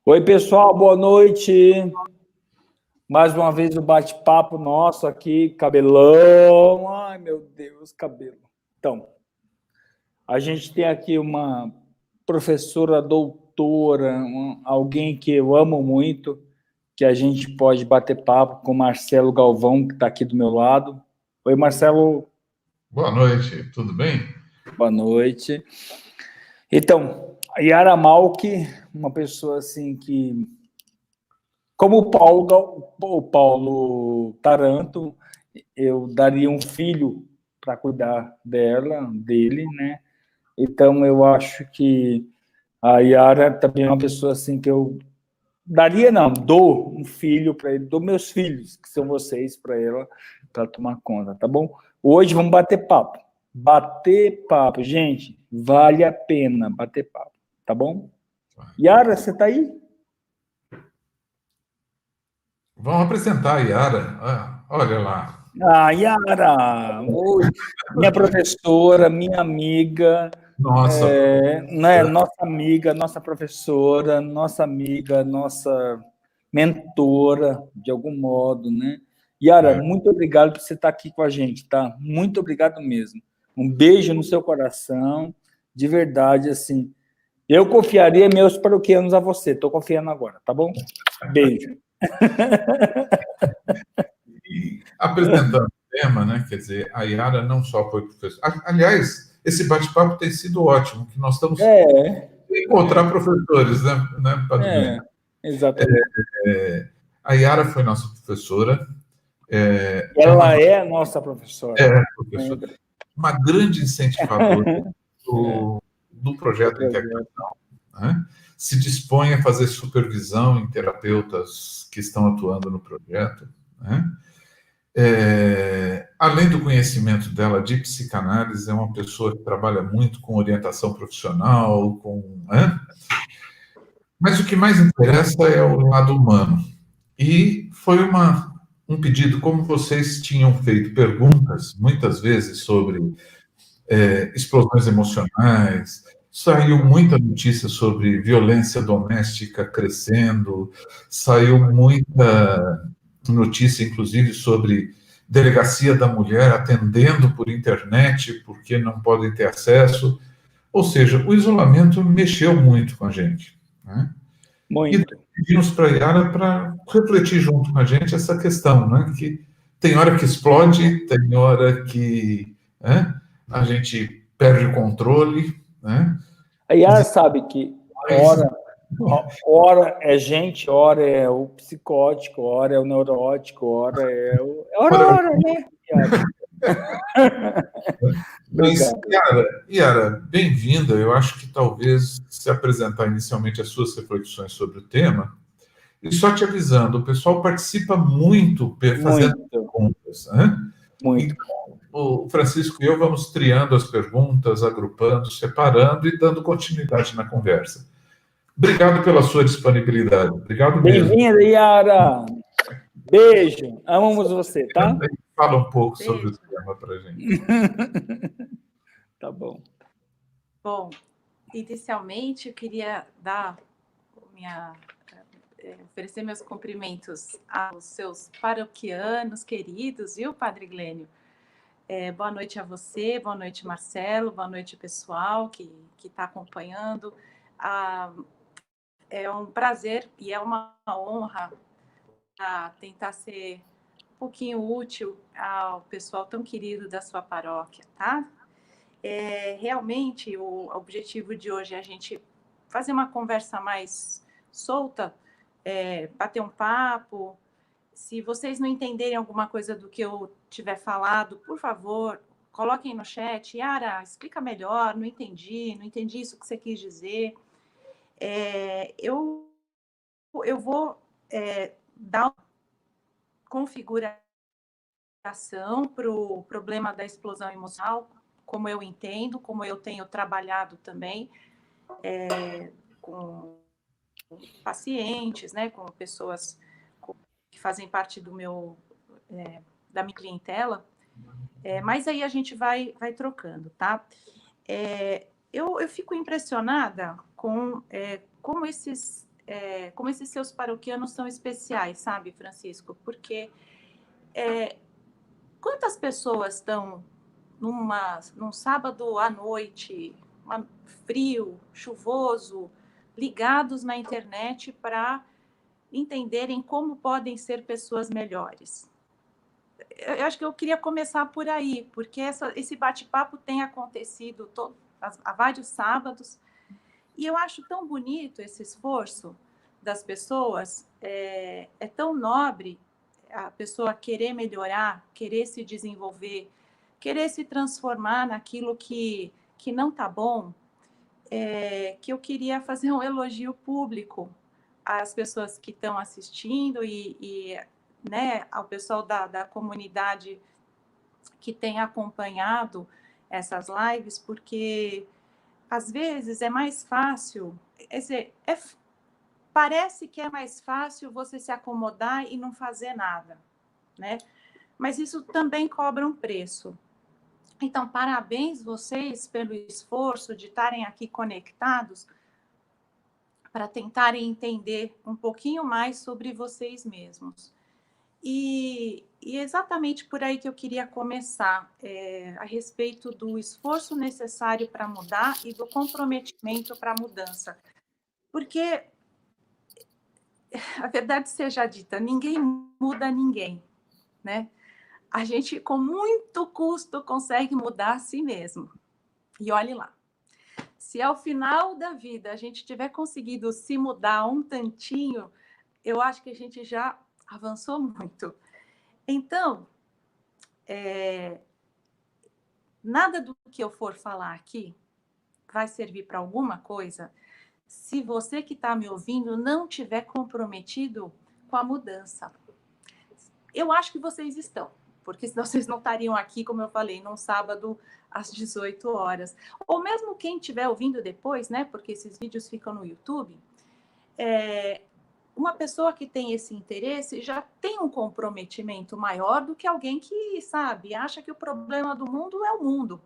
Oi, pessoal, boa noite. Mais uma vez o bate-papo nosso aqui, cabelão. Ai, meu Deus, cabelo. Então, a gente tem aqui uma professora doutora, alguém que eu amo muito, que a gente pode bater papo com o Marcelo Galvão, que está aqui do meu lado. Oi, Marcelo. Boa noite, tudo bem? Boa noite. Então, a Yara Malk, uma pessoa assim que... Como o Paulo Taranto, eu daria um filho para cuidar dele, né? Então, eu acho que a Yara também é uma pessoa assim que eu daria, não, dou um filho para ele, dou meus filhos, que são vocês, para ela, para tomar conta, tá bom? Hoje vamos bater papo. Bater papo, gente, vale a pena bater papo, tá bom? Yara, você tá aí? Vamos apresentar a Yara. Olha lá. Yara, oi, minha professora, minha amiga, Nossa, né, nossa amiga, nossa professora, nossa amiga, nossa mentora, de algum modo, né? Yara, muito obrigado por você estar aqui com a gente, tá? Muito obrigado mesmo. Um beijo no seu coração, de verdade, assim. Eu confiaria meus paroquianos a você, estou confiando agora, tá bom? Beijo. e apresentando o tema, né? Quer dizer, a Yara não só foi professora. Aliás, esse bate-papo tem sido ótimo, que nós estamos encontrar professores, né, Padre Glenn? Exatamente. A Yara foi nossa professora. Ela é a nossa professora. Professora. Uma grande incentivadora do projeto Integração, né? Se dispõe a fazer supervisão em terapeutas que estão atuando no projeto, né? Além do conhecimento dela de psicanálise, é uma pessoa que trabalha muito com orientação profissional, né? Mas o que mais interessa é o lado humano. E foi um pedido, como vocês tinham feito perguntas, muitas vezes, sobre explosões emocionais, saiu muita notícia sobre violência doméstica crescendo, saiu muita notícia, inclusive, sobre delegacia da mulher atendendo por internet porque não podem ter acesso. Ou seja, o isolamento mexeu muito com a gente, né? Muito. E pedimos para a Yara para refletir junto com a gente essa questão, né? Que tem hora que explode, tem hora que, né, a gente perde o controle, né? A Yara sabe que hora é gente, hora é o psicótico, hora é o neurótico, hora é o... Hora, né, Yara? Mas, Yara, bem-vinda. Eu acho que talvez se apresentar inicialmente as suas reflexões sobre o tema, e só te avisando, o pessoal participa muito fazendo perguntas, né? Muito. Então, o Francisco e eu vamos triando as perguntas, agrupando, separando e dando continuidade na conversa. Obrigado pela sua disponibilidade. Obrigado mesmo. Bem-vinda, Yara. Beijo. Amamos você, tá? Fala um pouco sobre o tema para a gente. Tá bom. Bom, inicialmente eu queria oferecer meus cumprimentos aos seus paroquianos queridos, viu, Padre Glênio? Boa noite a você, boa noite, Marcelo, boa noite, pessoal que está acompanhando. É um prazer e é uma honra tentar ser um pouquinho útil ao pessoal tão querido da sua paróquia, tá? Realmente, o objetivo de hoje é a gente fazer uma conversa mais solta, bater um papo. Se vocês não entenderem alguma coisa do que eu tiver falado, por favor, coloquem no chat. Yara, explica melhor, não entendi isso que você quis dizer. Eu vou dar uma configuração para o problema da explosão emocional, como eu entendo, como eu tenho trabalhado também com pacientes, né, com pessoas que fazem parte da minha clientela, mas aí a gente vai trocando, tá? Eu fico impressionada com como esses como esses seus paroquianos são especiais, sabe, Francisco? Porque quantas pessoas estão num sábado à noite, frio, chuvoso, ligados na internet para entenderem como podem ser pessoas melhores? Eu acho que eu queria começar por aí, porque esse bate-papo tem acontecido há vários sábados, e eu acho tão bonito esse esforço das pessoas, é tão nobre a pessoa querer melhorar, querer se desenvolver, querer se transformar naquilo que não está bom, que eu queria fazer um elogio público às pessoas que estão assistindo e né, ao pessoal da comunidade que tem acompanhado essas lives, porque às vezes é mais fácil, parece que é mais fácil você se acomodar e não fazer nada, né? Mas isso também cobra um preço. Então, parabéns vocês pelo esforço de estarem aqui conectados para tentarem entender um pouquinho mais sobre vocês mesmos. E exatamente por aí que eu queria começar, a respeito do esforço necessário para mudar e do comprometimento para a mudança. Porque, a verdade seja dita, ninguém muda ninguém, né? A gente, com muito custo, consegue mudar a si mesmo. E olhe lá, se ao final da vida a gente tiver conseguido se mudar um tantinho, eu acho que a gente já avançou muito. Então, nada do que eu for falar aqui vai servir para alguma coisa se você que está me ouvindo não tiver comprometido com a mudança. Eu acho que vocês estão, porque senão vocês não estariam aqui, como eu falei, num sábado às 18 horas. Ou mesmo quem estiver ouvindo depois, né? Porque esses vídeos ficam no YouTube. Uma pessoa que tem esse interesse já tem um comprometimento maior do que alguém que, sabe, acha que o problema do mundo é o mundo.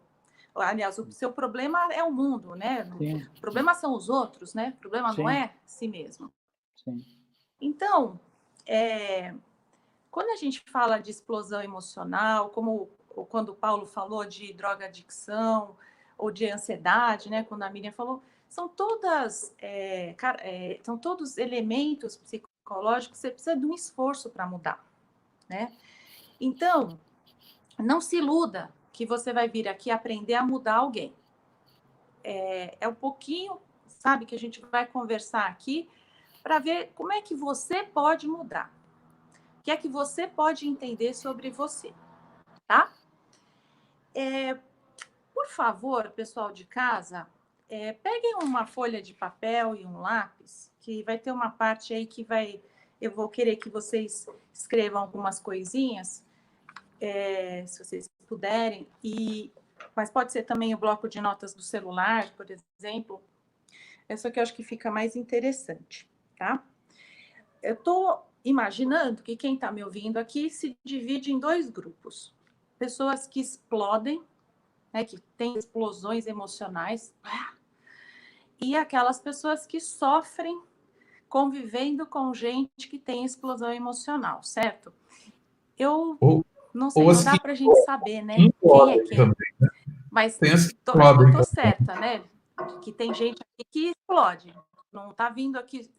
Aliás, o seu problema é o mundo, né? Sim. O problema são os outros, né? O problema Sim. não é si mesmo. Sim. Então, quando a gente fala de explosão emocional, como quando o Paulo falou de droga-adicção ou de ansiedade, né? Quando a Miriam falou, são todos elementos psicológicos que você precisa de um esforço para mudar, né? Então, não se iluda que você vai vir aqui aprender a mudar alguém. É um pouquinho, sabe, que a gente vai conversar aqui para ver como é que você pode mudar. O que é que você pode entender sobre você, tá? Por favor, pessoal de casa, peguem uma folha de papel e um lápis, que vai ter uma parte aí que eu vou querer que vocês escrevam algumas coisinhas, se vocês puderem, mas pode ser também o bloco de notas do celular, por exemplo. Essa que eu acho que fica mais interessante, tá? Eu estou imaginando que quem está me ouvindo aqui se divide em 2 grupos. Pessoas que explodem, né, que têm explosões emocionais, e aquelas pessoas que sofrem convivendo com gente que tem explosão emocional, certo? Eu não sei, não dá para a gente saber, né? Quem é quem. Também, né? Mas eu estou certa, né? Que tem gente aqui que explode. Não está vindo aqui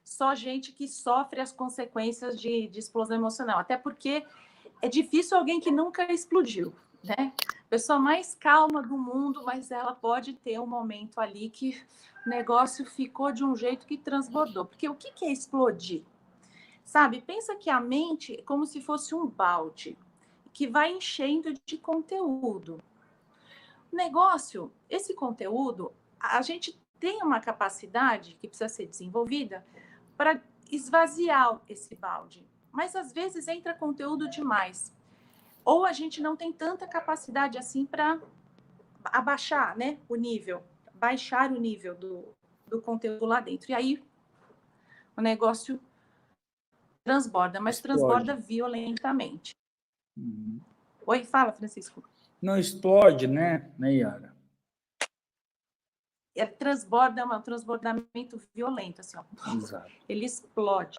só gente que sofre as consequências de explosão emocional. Até porque é difícil alguém que nunca explodiu, né? A pessoa mais calma do mundo, mas ela pode ter um momento ali que o negócio ficou de um jeito que transbordou. Porque o que é explodir? Sabe, pensa que a mente é como se fosse um balde que vai enchendo de conteúdo. O negócio, esse conteúdo, a gente tem uma capacidade que precisa ser desenvolvida para esvaziar esse balde. Mas às vezes entra conteúdo demais. Ou a gente não tem tanta capacidade assim para abaixar, né, o nível, baixar o nível do conteúdo lá dentro. E aí o negócio transborda, mas transborda violentamente. Uhum. Oi, fala, Francisco. Não explode, né, Yara? transborda, é um transbordamento violento, assim, ó. Exato. Ele explode.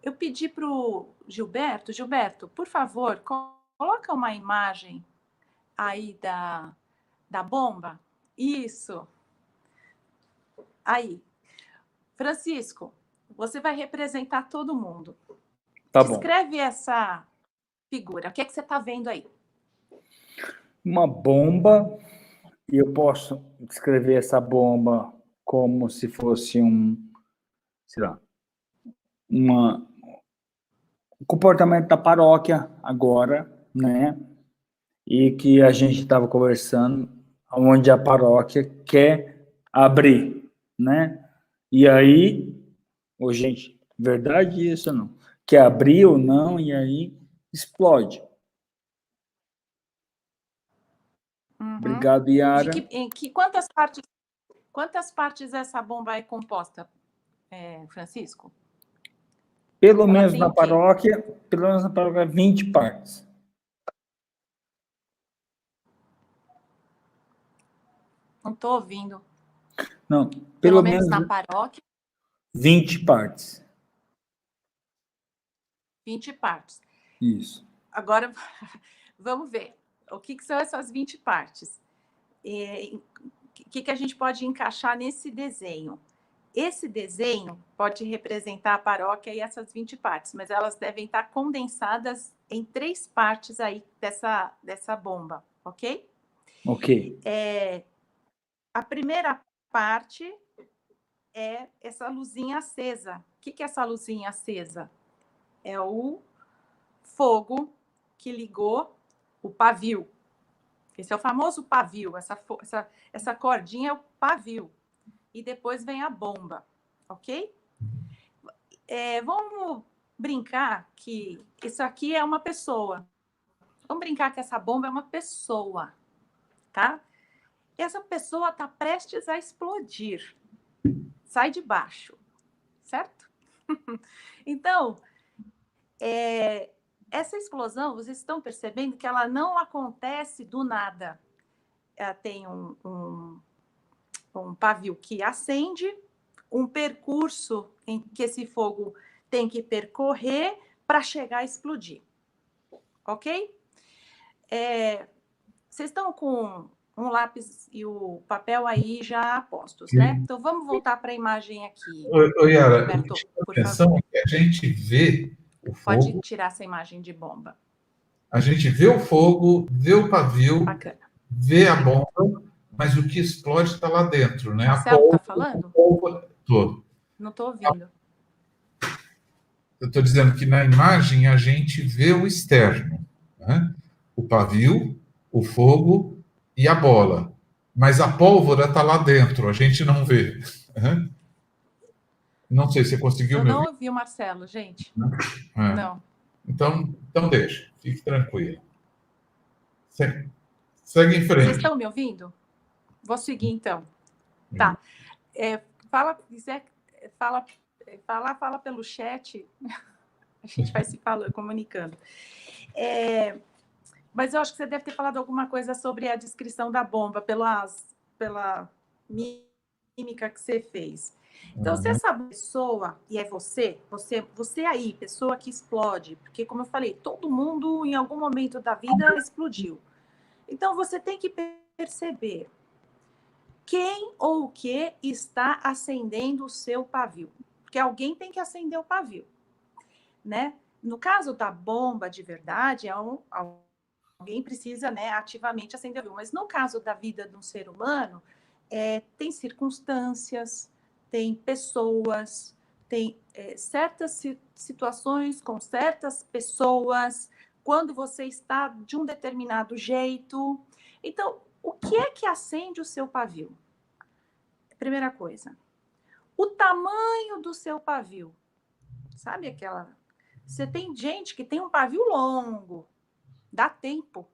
Eu pedi para o Gilberto, por favor, coloca uma imagem aí da bomba. Isso. Aí. Francisco, você vai representar todo mundo. Tá bom. Descreve essa figura. O que é que você está vendo aí? Uma bomba, e eu posso descrever essa bomba como se fosse sei lá, um comportamento da paróquia agora, né? E que a gente estava conversando, onde a paróquia quer abrir, né? E aí, gente, verdade isso ou não? Quer abrir ou não, e aí explode. Uhum. Obrigado, Yara. Quantas partes essa bomba é composta, Francisco? Pelo menos na paróquia, 20 partes. Não estou ouvindo. Não, pelo menos na paróquia. 20 partes. 20 partes. Isso. Agora, vamos ver. O que são essas 20 partes? O que a gente pode encaixar nesse desenho? Esse desenho pode representar a paróquia e essas 20 partes, mas elas devem estar condensadas em 3 partes aí dessa bomba, ok? Ok. A primeira parte é essa luzinha acesa. O que é essa luzinha acesa? É o fogo que ligou o pavio. Esse é o famoso pavio. Essa cordinha é o pavio. E depois vem a bomba, ok? Vamos brincar que isso aqui é uma pessoa. Vamos brincar que essa bomba é uma pessoa, tá? Essa pessoa está prestes a explodir. Sai de baixo, certo? Então, essa explosão, vocês estão percebendo que ela não acontece do nada. Ela tem um pavio que acende, um percurso em que esse fogo tem que percorrer para chegar a explodir. Ok? Vocês estão com um lápis e o papel aí já postos, né? Então, vamos voltar para a imagem aqui. Yara, Roberto, a atenção é que a gente vê o fogo. Pode tirar essa imagem de bomba. A gente vê o fogo, vê o pavio, Bacana. vê a bomba, mas o que explode está lá dentro, né? Marcelo está falando? Não estou ouvindo. Eu estou dizendo que na imagem a gente vê o externo, né? O pavio, o fogo e a bola. Mas a pólvora está lá dentro, a gente não vê. Não sei se você conseguiu me ouvir. Eu não ouvi o Marcelo, gente. Não. Então deixa, fique tranquilo. Segue em frente. Vocês estão me ouvindo? Vou seguir, então. Tá. Fala pelo chat. A gente vai se falando, comunicando. Mas eu acho que você deve ter falado alguma coisa sobre a descrição da bomba, pela mímica que você fez. Então, se essa pessoa, e é você aí, pessoa que explode, porque, como eu falei, todo mundo, em algum momento da vida, explodiu. Então, você tem que perceber quem ou o que está acendendo o seu pavio. Porque alguém tem que acender o pavio, né? No caso da bomba de verdade, alguém precisa, né, ativamente acender o pavio. Mas no caso da vida de um ser humano, tem circunstâncias, tem pessoas, tem certas situações com certas pessoas, quando você está de um determinado jeito. Então, o que é que acende o seu pavio? Primeira coisa, o tamanho do seu pavio. Sabe aquela... Você tem gente que tem um pavio longo, dá tempo,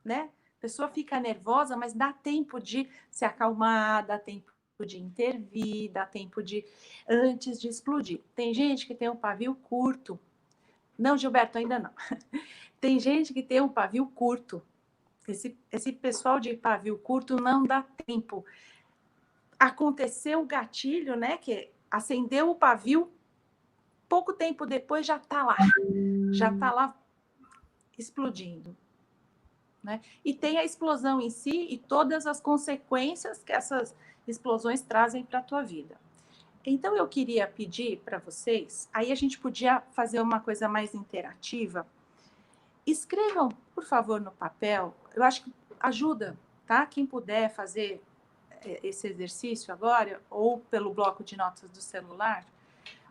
né? A pessoa fica nervosa, mas dá tempo de se acalmar, dá tempo de intervir, dá tempo de... antes de explodir. Tem gente que tem um pavio curto, Não, Gilberto, ainda não. Tem gente que tem um pavio curto. Esse pessoal de pavio curto não dá tempo. Aconteceu o gatilho, né? Que acendeu o pavio, pouco tempo depois já está lá explodindo. Né? E tem a explosão em si e todas as consequências que essas explosões trazem para a tua vida. Então, eu queria pedir para vocês, aí a gente podia fazer uma coisa mais interativa. Escrevam, por favor, no papel, eu acho que ajuda, tá? Quem puder fazer esse exercício agora, ou pelo bloco de notas do celular,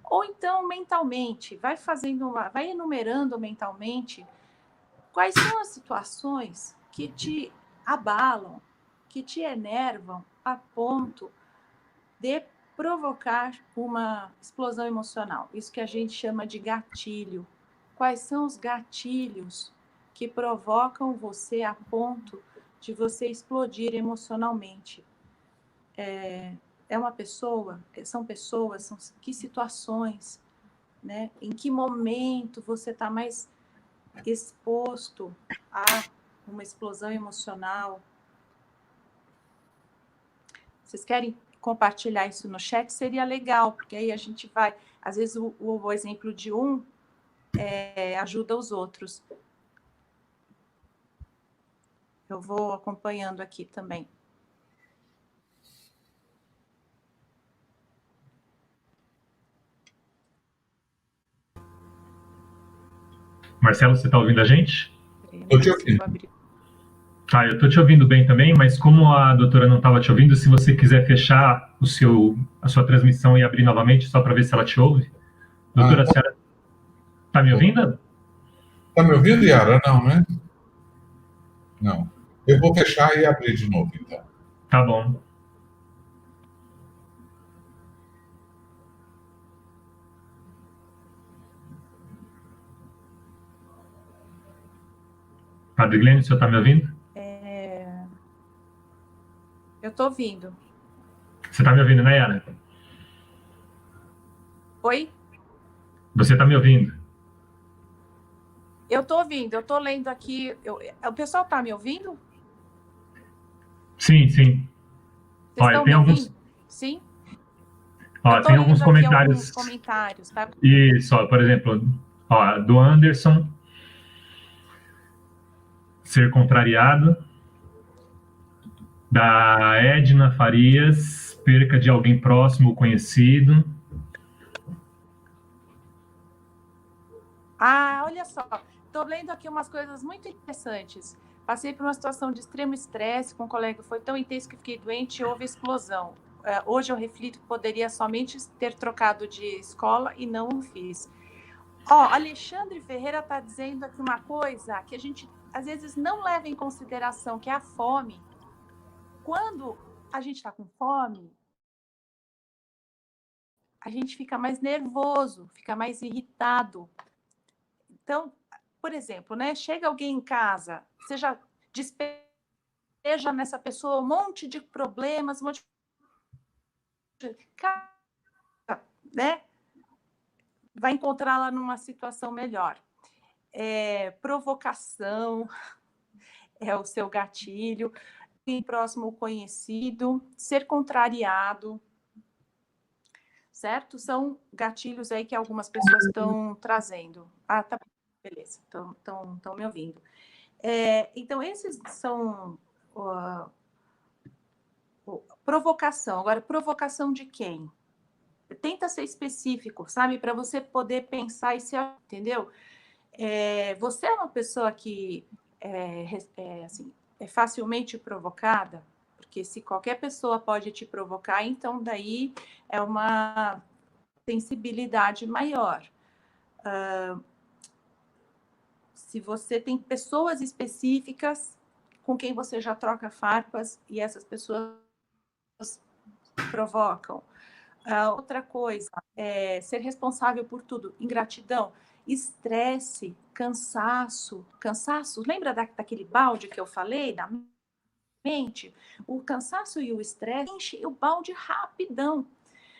ou então mentalmente, vai enumerando mentalmente quais são as situações que te abalam, que te enervam a ponto de provocar uma explosão emocional. Isso que a gente chama de gatilho. Quais são os gatilhos que provocam você a ponto de você explodir emocionalmente? São que situações, né? Em que momento você está mais exposto a uma explosão emocional? Vocês querem compartilhar isso no chat? Seria legal, porque aí a gente vai... Às vezes o exemplo de um ajuda os outros. Eu vou acompanhando aqui também. Marcelo, você está ouvindo a gente? Estou te ouvindo. Eu estou te ouvindo bem também, mas como a doutora não estava te ouvindo, se você quiser fechar a sua transmissão e abrir novamente, só para ver se ela te ouve. Doutora, a senhora está me ouvindo? Está me ouvindo, Yara? Não, né? Não. Eu vou fechar e abrir de novo, então. Tá bom. Padre Glênio, o senhor está me ouvindo? Eu estou ouvindo. Você está me ouvindo, né, Yara? Oi? Você está me ouvindo? Eu estou ouvindo, eu estou lendo aqui. O pessoal está me ouvindo? Sim, sim. Vocês estão me ouvindo? Sim? Tem alguns comentários. Alguns comentários, tá? Isso, por exemplo, do Anderson, ser contrariado. Da Edna Farias, perca de alguém próximo ou conhecido. Olha só, estou lendo aqui umas coisas muito interessantes. Passei por uma situação de extremo estresse com um colega, foi tão intenso que fiquei doente e houve explosão. Hoje eu reflito que poderia somente ter trocado de escola e não o fiz. Alexandre Ferreira está dizendo aqui uma coisa que a gente às vezes não leva em consideração, que é a fome. Quando a gente está com fome, a gente fica mais nervoso, fica mais irritado. Então, por exemplo, né, chega alguém em casa, você já despeja nessa pessoa um monte de problemas, um monte de... né? Vai encontrá-la numa situação melhor. Provocação é o seu gatilho. Próximo conhecido, ser contrariado, certo? São gatilhos aí que algumas pessoas estão trazendo. Tá, beleza, estão me ouvindo. Então, esses são provocação. Agora, provocação de quem? Tenta ser específico, sabe? Para você poder pensar e se... Entendeu? Você é uma pessoa que assim, é facilmente provocada, porque se qualquer pessoa pode te provocar, então daí é uma sensibilidade maior. Se você tem pessoas específicas com quem você já troca farpas e essas pessoas provocam. Outra coisa, ser responsável por tudo, ingratidão, estresse, cansaço, lembra daquele balde que eu falei, da mente? O cansaço e o estresse enche o balde rapidão.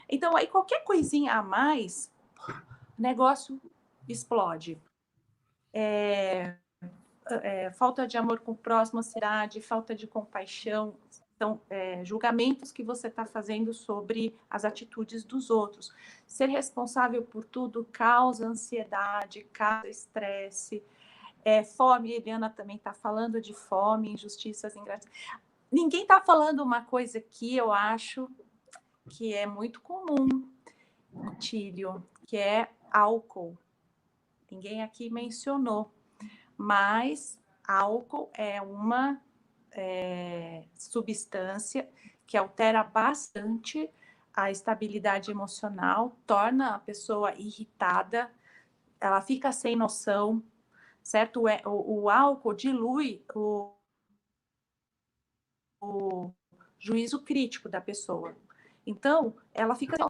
Então, aí qualquer coisinha a mais, o negócio explode. falta de amor com o próximo, ansiedade, falta de compaixão, são julgamentos que você está fazendo sobre as atitudes dos outros. Ser responsável por tudo causa ansiedade, causa estresse, fome. Eliana também está falando de fome, injustiças, ingratidão. Ninguém está falando uma coisa que eu acho que é muito comum, Tílio, que é álcool. Ninguém aqui mencionou, mas álcool é uma substância que altera bastante a estabilidade emocional, torna a pessoa irritada, ela fica sem noção, certo? O álcool dilui o juízo crítico da pessoa. Então,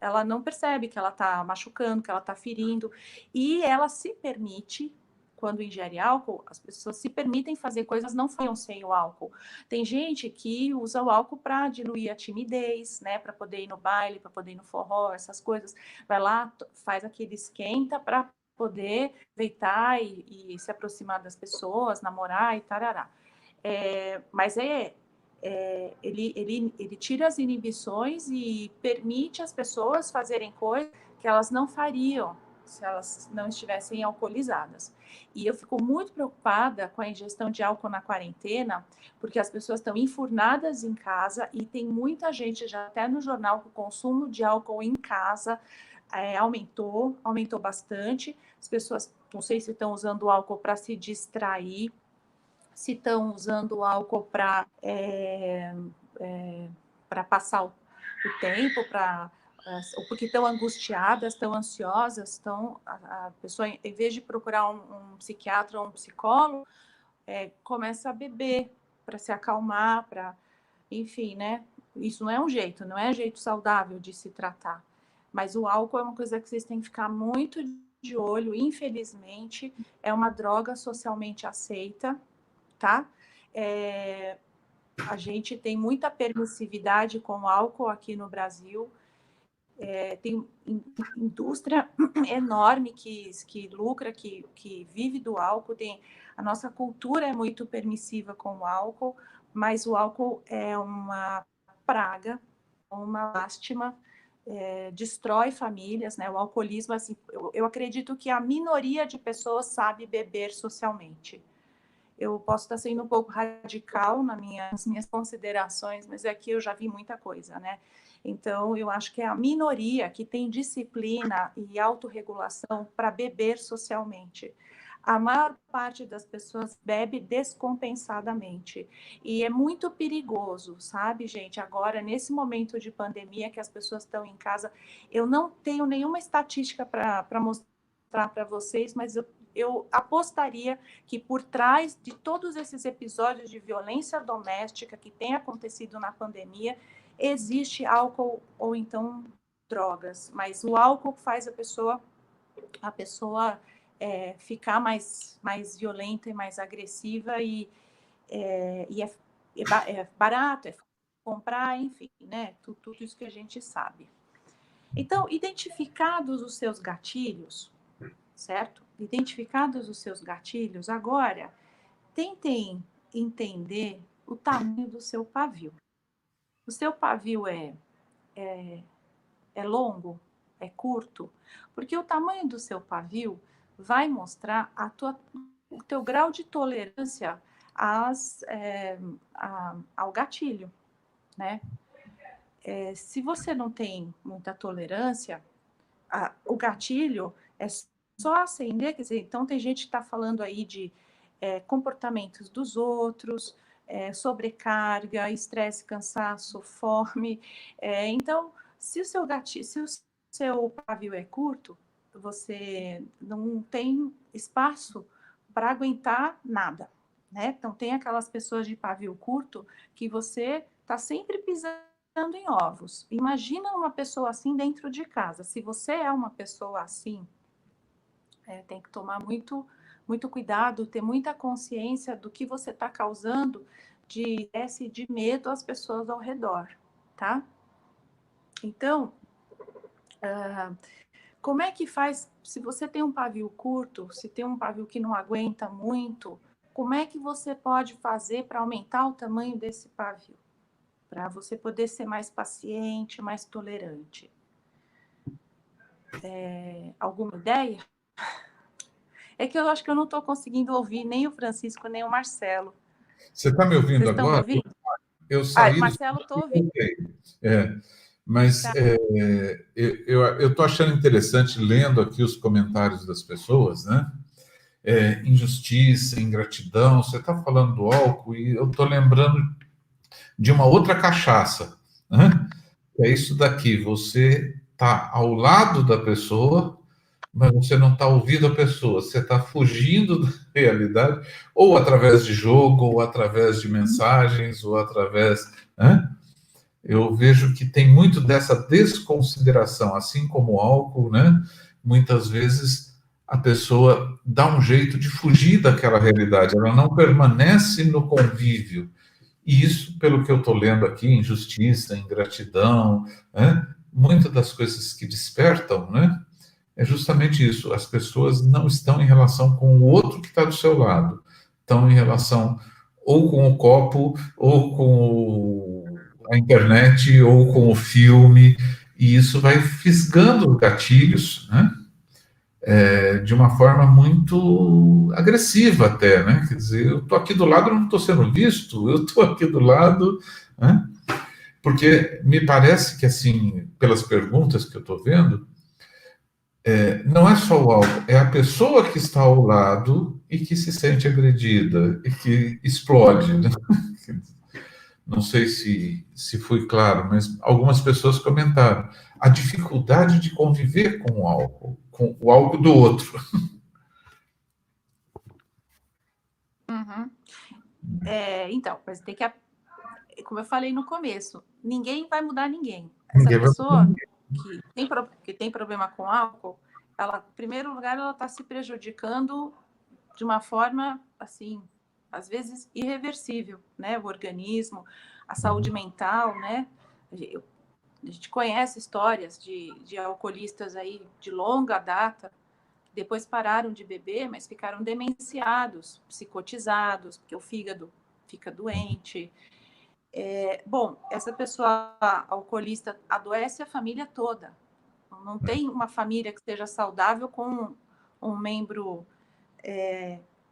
ela não percebe que ela está machucando, que ela está ferindo, e ela se permite, quando ingere álcool, as pessoas se permitem fazer coisas que não fariam sem o álcool. Tem gente que usa o álcool para diluir a timidez, né, para poder ir no baile, para poder ir no forró, essas coisas. Vai lá, faz aquele esquenta para poder aproveitar e se aproximar das pessoas, namorar e tarará. Mas ele tira as inibições e permite as pessoas fazerem coisas que elas não fariam se elas não estivessem alcoolizadas. E eu fico muito preocupada com a ingestão de álcool na quarentena, porque as pessoas estão enfurnadas em casa e tem muita gente, já até no jornal, que o consumo de álcool em casa aumentou bastante. As pessoas, não sei se estão usando álcool para se distrair, se estão usando álcool para passar o tempo, ou porque estão angustiadas, estão ansiosas, a pessoa, em vez de procurar um psiquiatra ou um psicólogo, começa a beber para se acalmar, enfim, né? Isso não é jeito saudável de se tratar. Mas o álcool é uma coisa que vocês têm que ficar muito de olho. Infelizmente, é uma droga socialmente aceita, tá? A gente tem muita permissividade com o álcool aqui no Brasil. Tem indústria enorme que lucra, que vive do álcool. A nossa cultura é muito permissiva com o álcool, mas o álcool é uma praga, uma lástima, destrói famílias, né? O alcoolismo, assim, eu acredito que a minoria de pessoas sabe beber socialmente. Eu posso estar sendo um pouco radical nas minhas considerações, mas aqui eu já vi muita coisa, né? Então, eu acho que é a minoria que tem disciplina e autorregulação para beber socialmente. A maior parte das pessoas bebe descompensadamente. E é muito perigoso, sabe, gente? Agora, nesse momento de pandemia que as pessoas estão em casa, eu não tenho nenhuma estatística para mostrar para vocês, mas eu apostaria que por trás de todos esses episódios de violência doméstica que tem acontecido na pandemia, existe álcool ou então drogas. Mas o álcool faz a pessoa ficar mais violenta e mais agressiva e é barato, é comprar, enfim, né? Tudo isso que a gente sabe. Então, identificados os seus gatilhos, certo? Identificados os seus gatilhos, agora tentem entender o tamanho do seu pavio. O seu pavio é longo? É curto? Porque o tamanho do seu pavio vai mostrar o teu grau de tolerância ao gatilho, né? Se você não tem muita tolerância, o gatilho é só acender, quer dizer, então tem gente que está falando aí de comportamentos dos outros, sobrecarga, estresse, cansaço, fome. Então, se o seu pavio é curto, você não tem espaço para aguentar nada, né? Então, tem aquelas pessoas de pavio curto que você está sempre pisando em ovos. Imagina uma pessoa assim dentro de casa. Se você é uma pessoa assim, tem que tomar muito cuidado, ter muita consciência do que você está causando de medo às pessoas ao redor, tá? Então, como é que faz, se você tem um pavio curto, se tem um pavio que não aguenta muito, como é que você pode fazer para aumentar o tamanho desse pavio? Para você poder ser mais paciente, mais tolerante. Alguma ideia? É que eu acho que eu não estou conseguindo ouvir nem o Francisco, nem o Marcelo. Você está me ouvindo Vocês estão me agora? ouvindo? Eu saí. Marcelo, estou ouvindo. É, mas Tá. eu estou achando interessante, lendo aqui os comentários das pessoas, né? Injustiça, ingratidão. Você está falando do álcool e eu estou lembrando de uma outra cachaça, né? É isso daqui. Você está ao lado da pessoa, mas você não está ouvindo a pessoa. Você está fugindo da realidade, ou através de jogo, ou através de mensagens, ou através, né? Eu vejo que tem muito dessa desconsideração, assim como o álcool, né? Muitas vezes a pessoa dá um jeito de fugir daquela realidade, ela não permanece no convívio. E isso, pelo que eu estou lendo aqui, injustiça, ingratidão, né? Muitas das coisas que despertam, né? É justamente isso. As pessoas não estão em relação com o outro que está do seu lado, estão em relação ou com o copo, ou com a internet, ou com o filme, e isso vai fisgando gatilhos, né? De uma forma muito agressiva até, né? Quer dizer, eu estou aqui do lado, eu não estou sendo visto, eu estou aqui do lado, né? Porque me parece que, assim, pelas perguntas que eu estou vendo, não é só o álcool, é a pessoa que está ao lado e que se sente agredida e que explode, né? Não sei se fui claro, mas algumas pessoas comentaram a dificuldade de conviver com o álcool do outro. Uhum. Então, mas tem que, como eu falei no começo, ninguém vai mudar ninguém. Essa Ninguém vai. pessoa que tem problema com álcool, ela, em primeiro lugar, ela está se prejudicando de uma forma, assim, às vezes irreversível, né? O organismo, a saúde mental, né? A gente conhece histórias de alcoolistas aí de longa data, que depois pararam de beber, mas ficaram demenciados, psicotizados, porque o fígado fica doente. Bom, essa pessoa alcoolista adoece a família toda. Não tem uma família que seja saudável com um membro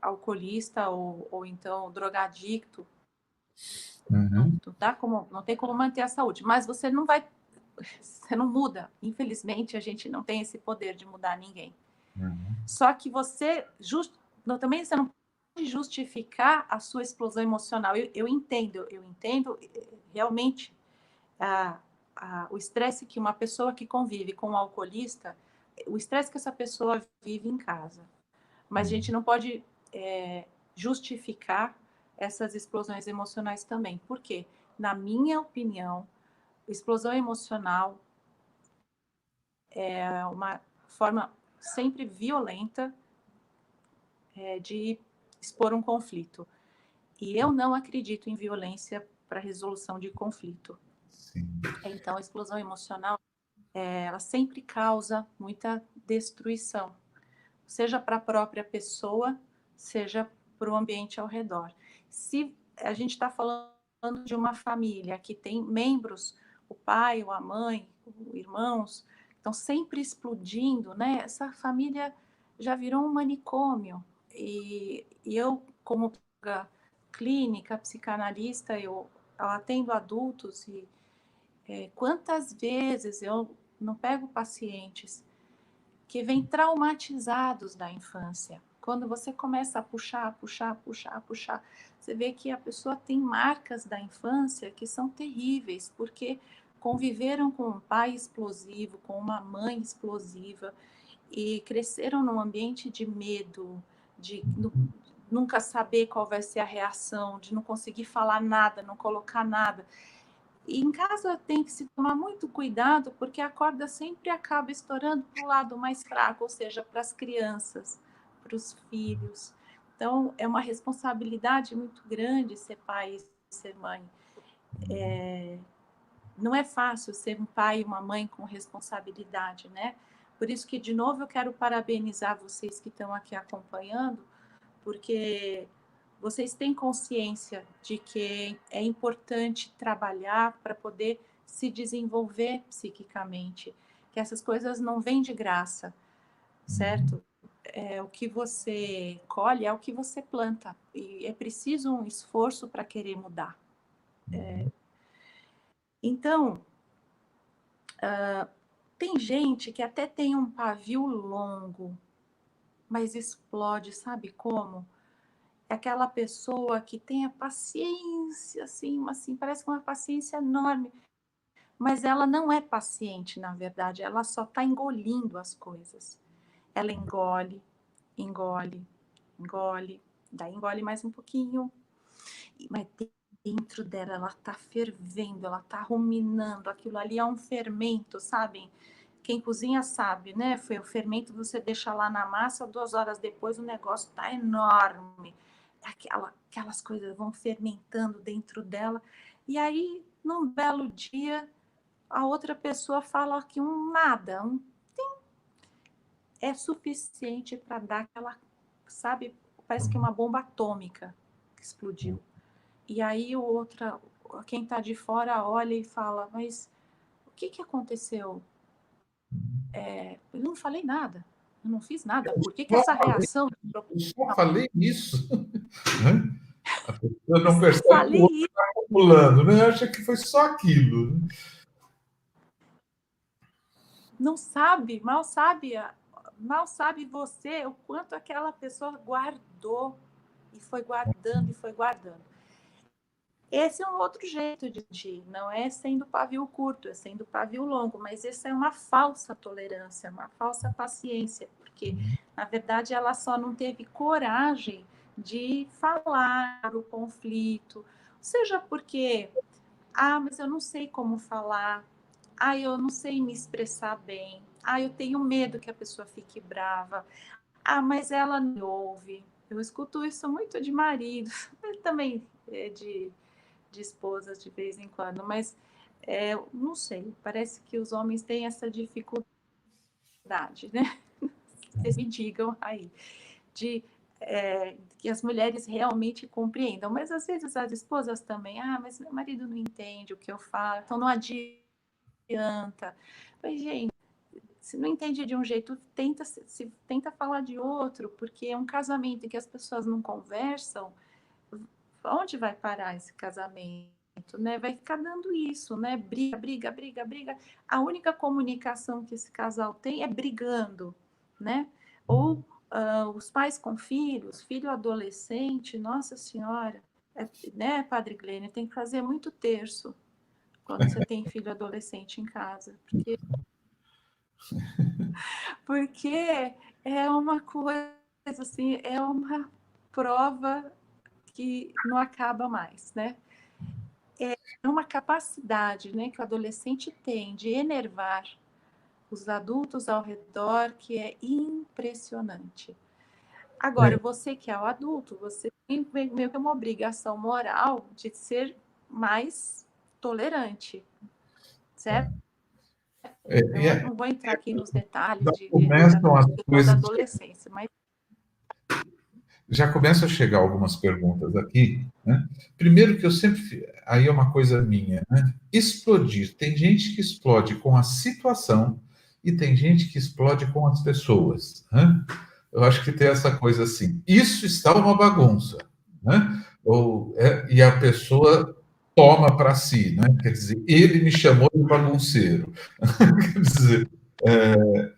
alcoolista ou então drogadicto. Uhum. Não tem como manter a saúde. Mas você não muda. Infelizmente, a gente não tem esse poder de mudar ninguém. Uhum. Só que também você não pode justificar a sua explosão emocional. Eu entendo realmente o estresse que uma pessoa que convive com um alcoolista, o estresse que essa pessoa vive em casa. Mas a gente não pode justificar essas explosões emocionais também. Por quê? Na minha opinião, explosão emocional é uma forma sempre violenta de expor um conflito. E eu não acredito em violência para resolução de conflito. Sim. Então, a explosão emocional, ela sempre causa muita destruição, seja para a própria pessoa, seja para o ambiente ao redor. Se a gente está falando de uma família que tem membros, o pai ou a mãe, irmãos, estão sempre explodindo, né? Essa família já virou um manicômio. E eu, como clínica, psicanalista, eu atendo adultos e quantas vezes eu não pego pacientes que vêm traumatizados da infância. Quando você começa a puxar, você vê que a pessoa tem marcas da infância que são terríveis, porque conviveram com um pai explosivo, com uma mãe explosiva, e cresceram num ambiente de medo, de nunca saber qual vai ser a reação, de não conseguir falar nada, não colocar nada. E em casa tem que se tomar muito cuidado, porque a corda sempre acaba estourando para o lado mais fraco, ou seja, para as crianças, para os filhos. Então, é uma responsabilidade muito grande ser pai e ser mãe. Não é fácil ser um pai e uma mãe com responsabilidade, né? Por isso que, de novo, eu quero parabenizar vocês que estão aqui acompanhando, porque vocês têm consciência de que é importante trabalhar para poder se desenvolver psiquicamente, que essas coisas não vêm de graça, certo? O que você colhe é o que você planta, e é preciso um esforço para querer mudar. Então, tem gente que até tem um pavio longo, mas explode, sabe como? É aquela pessoa que tem a paciência, assim, parece uma paciência enorme, mas ela não é paciente, na verdade, ela só está engolindo as coisas. Ela engole, engole, engole, daí engole mais um pouquinho, mas dentro dela ela está fervendo, ela está ruminando, aquilo ali é um fermento, sabem? Quem cozinha sabe, né? Foi o fermento, você deixa lá na massa, 2 horas depois o negócio está enorme. Aquelas coisas vão fermentando dentro dela. E aí, num belo dia, a outra pessoa fala que nada, é suficiente para dar aquela, sabe, parece que uma bomba atômica que explodiu. E aí quem está de fora olha e fala, mas o que aconteceu? Eu não falei nada, eu não fiz nada. Por que essa reação? Eu só falei isso. Né? A pessoa não percebe que o Falei outro isso. está acumulando, né? Acha que foi só aquilo. Né? Não sabe, mal sabe você o quanto aquela pessoa guardou e foi guardando e foi guardando. Esse é um outro jeito de agir, não é sendo pavio curto, é sendo pavio longo, mas essa é uma falsa tolerância, uma falsa paciência, porque, na verdade, ela só não teve coragem de falar o conflito, seja porque, mas eu não sei como falar, eu não sei me expressar bem, eu tenho medo que a pessoa fique brava, mas ela não me ouve. Eu escuto isso muito de marido, mas também de esposas de vez em quando, mas não sei, parece que os homens têm essa dificuldade, né? Vocês me digam aí, de que as mulheres realmente compreendam, mas às vezes as esposas também, mas meu marido não entende o que eu falo, então não adianta. Mas, gente, se não entende de um jeito, tenta falar de outro, porque é um casamento em que as pessoas não conversam, onde vai parar esse casamento? Né? Vai ficar dando isso, né? Briga, briga, briga, briga. A única comunicação que esse casal tem é brigando, né? Ou os pais com filhos, filho adolescente, nossa senhora, né, Padre Glênio, tem que fazer muito terço quando você tem filho adolescente em casa, porque é uma coisa assim, é uma prova que não acaba mais, né? É uma capacidade, né, que o adolescente tem de enervar os adultos ao redor que é impressionante. Agora, você que é o adulto, você tem meio que uma obrigação moral de ser mais tolerante, certo? Eu não vou entrar aqui nos detalhes da adolescência, mas já começam a chegar algumas perguntas aqui. Né? Primeiro que eu sempre... Aí é uma coisa minha. Né? Explodir. Tem gente que explode com a situação e tem gente que explode com as pessoas. Né? Eu acho que tem essa coisa assim. Isso está uma bagunça. Né? E a pessoa toma para si. Né? Quer dizer, ele me chamou de bagunceiro. Quer dizer,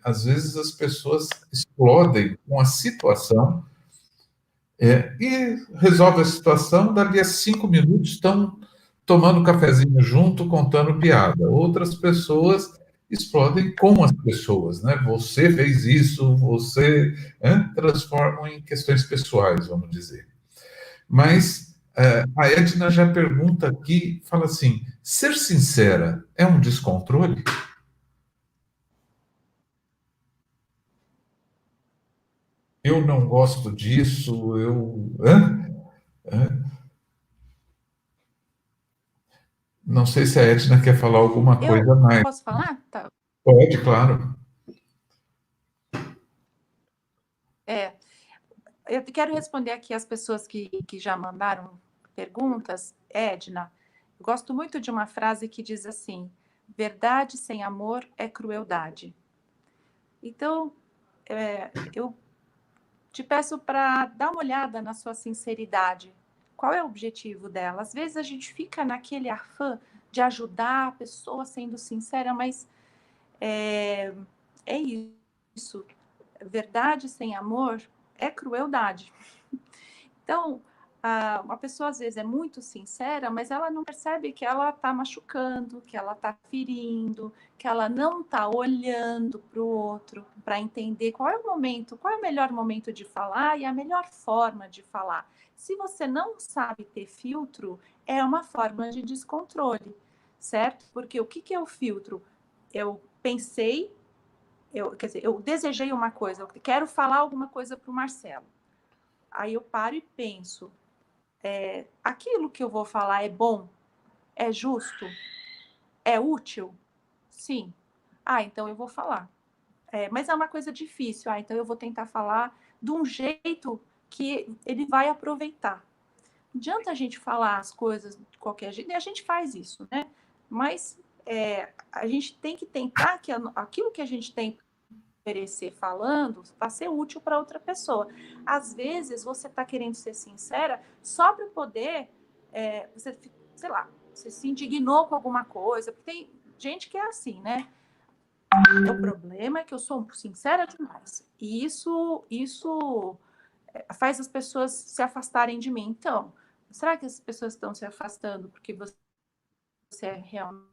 às vezes as pessoas explodem com a situação e resolve a situação, dali a 5 minutos estão tomando cafezinho junto, contando piada. Outras pessoas explodem com as pessoas, né? Você fez isso, você transformam em questões pessoais, vamos dizer. Mas a Edna já pergunta aqui, fala assim, ser sincera é um descontrole? Eu não gosto disso, Não sei se a Edna quer falar alguma coisa mais. Posso falar? Tá. Pode, claro. Eu quero responder aqui as pessoas que já mandaram perguntas. Edna, eu gosto muito de uma frase que diz assim: verdade sem amor é crueldade. Então, eu te peço para dar uma olhada na sua sinceridade. Qual é o objetivo dela? Às vezes a gente fica naquele afã de ajudar a pessoa sendo sincera, mas é isso. Verdade sem amor é crueldade. Então, uma pessoa às vezes é muito sincera, mas ela não percebe que ela está machucando, que ela está ferindo, que ela não está olhando para o outro para entender qual é o momento, qual é o melhor momento de falar e a melhor forma de falar. Se você não sabe ter filtro, é uma forma de descontrole, certo? Porque o que é o filtro? Eu pensei, quer dizer, eu desejei uma coisa, eu quero falar alguma coisa para o Marcelo. Aí eu paro e penso, aquilo que eu vou falar é bom? É justo? É útil? Sim. Então eu vou falar. Mas é uma coisa difícil. Então eu vou tentar falar de um jeito que ele vai aproveitar. Não adianta a gente falar as coisas de qualquer jeito, e a gente faz isso, né? Mas a gente tem que tentar que aquilo que a gente tem oferecer falando vai ser útil para outra pessoa. Às vezes você está querendo ser sincera só para poder, você, sei lá, você se indignou com alguma coisa, porque tem gente que é assim, né? O problema é que eu sou sincera demais. E isso faz as pessoas se afastarem de mim. Então, será que as pessoas estão se afastando porque você é realmente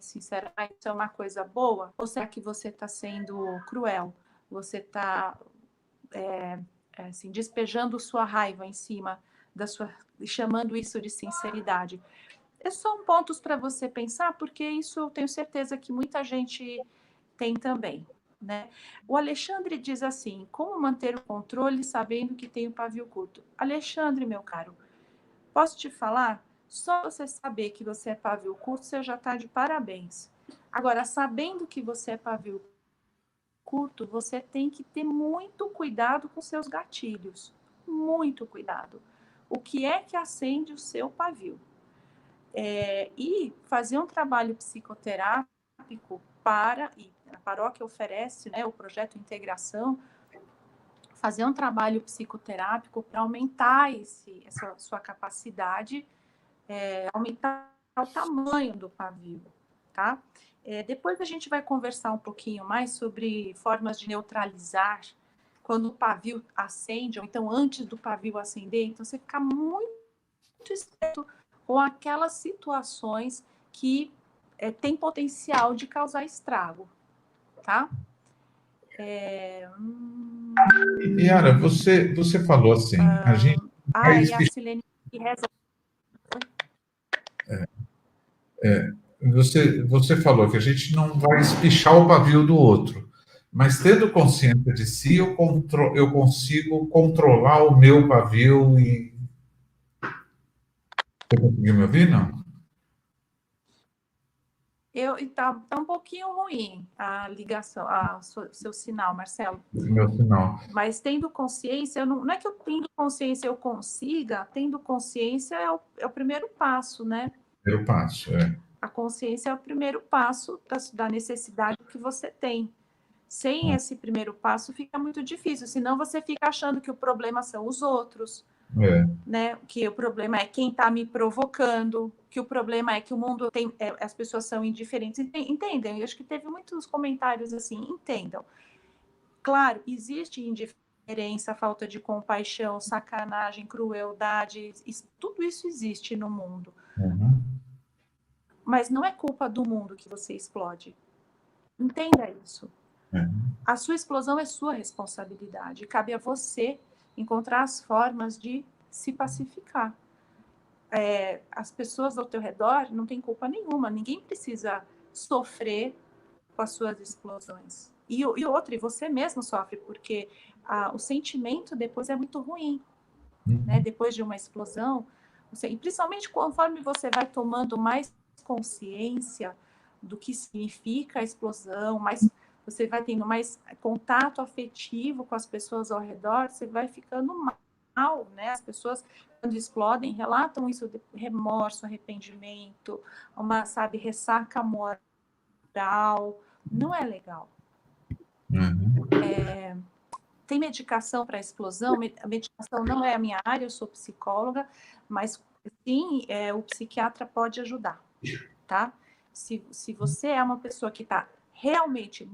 sincera, isso é uma coisa boa? Ou será que você está sendo cruel? Você está assim, despejando sua raiva em cima e chamando isso de sinceridade? São pontos para você pensar, porque isso eu tenho certeza que muita gente tem também, né? O Alexandre diz assim: como manter o controle sabendo que tem o pavio curto? Alexandre, meu caro, posso te falar? Só você saber que você é pavio curto, você já está de parabéns. Agora, sabendo que você é pavio curto, você tem que ter muito cuidado com seus gatilhos. Muito cuidado. O que é que acende o seu pavio? E fazer um trabalho psicoterápico e a paróquia oferece, né, o projeto Integração, fazer um trabalho psicoterápico para aumentar essa sua capacidade, aumentar o tamanho do pavio, tá? Depois a gente vai conversar um pouquinho mais sobre formas de neutralizar quando o pavio acende, ou então antes do pavio acender. Então, você fica muito esperto com aquelas situações que tem potencial de causar estrago, tá? Yara, você falou assim, a gente vai e a Silene reza. Você falou que a gente não vai espichar o pavio do outro, mas tendo consciência de si, eu consigo controlar o meu pavio e... Você conseguiu me ouvir, não? Tá um pouquinho ruim a ligação, seu sinal, Marcelo. Meu sinal. Mas tendo consciência, não é que eu tendo consciência eu consiga, tendo consciência é o primeiro passo, né? Primeiro passo, A consciência é o primeiro passo da necessidade que você tem. Sem esse primeiro passo fica muito difícil, senão você fica achando que o problema são os outros, né? Que o problema é quem está me provocando, que o problema é que o mundo tem, as pessoas são indiferentes. Entendem? Eu acho que teve muitos comentários assim, entendam. Claro, existe indiferença, falta de compaixão, sacanagem, crueldade, tudo isso existe no mundo. Uhum. Mas não é culpa do mundo que você explode. Entenda isso. A sua explosão é sua responsabilidade. Cabe a você encontrar as formas de se pacificar. As pessoas ao teu redor não têm culpa nenhuma. Ninguém precisa sofrer com as suas explosões. E você mesmo sofre, porque o sentimento depois é muito ruim. Né? Depois de uma explosão, e principalmente conforme você vai tomando mais consciência do que significa a explosão, mas você vai tendo mais contato afetivo com as pessoas ao redor, você vai ficando mal, né? As pessoas, quando explodem, relatam isso de remorso, arrependimento, uma, sabe, ressaca moral. Não é legal. Tem medicação para explosão? A medicação não é a minha área, eu sou psicóloga, mas sim, o psiquiatra pode ajudar, tá? Se você é uma pessoa que está realmente